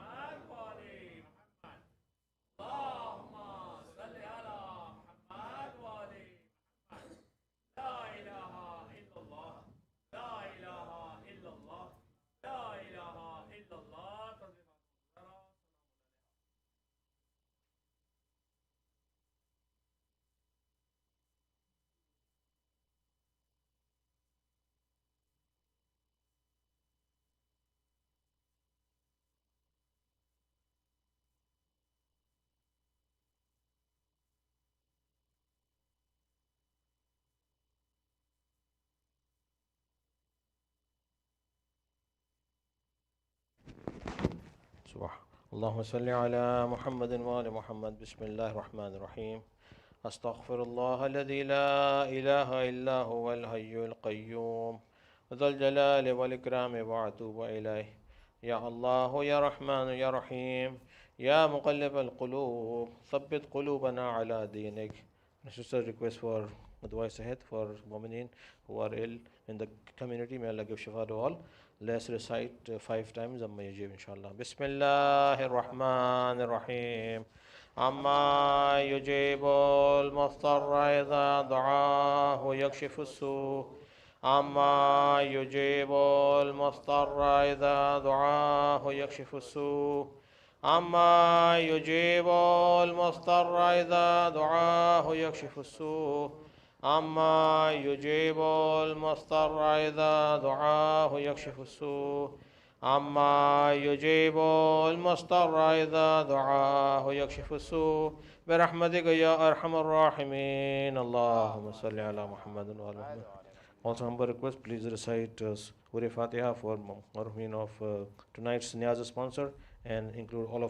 محمد وآل محمد. اللهم صل على اللهم صل على محمد وآل محمد. بسم الله الرحمن الرحيم. أستغفر الله الذي لا إله إلا هو الحي القيوم ذو الجلال والإكرام وأتوب إليه. يا الله يا رحمن يا رحيم يا مقلب القلوب ثبت قلوبنا على دينك. Sister request for advice ahead for women who are ill in the community. May Allah give shifa to all. Let's recite 5 times Amma Yajib inshallah. Bismillahir Rahmanir Rahim. Amma yujibul mustarra idha du'ahu yakshifu su. Amma yujibul mustarra idha du'ahu yakshifu su. أما يجيب المضطر إذا دعاه يكشف السوء. أما يجيب المضطر إذا دعاه يكشف السوء. أما يجيب المضطر إذا دعاه يكشف السوء. برحمتك يا أرحم الراحمين. اللهم صل على محمد وعلى محمد. Also humble request, please recite Surah Fatiha for Marhumin of tonight's Niyaz sponsor and include all of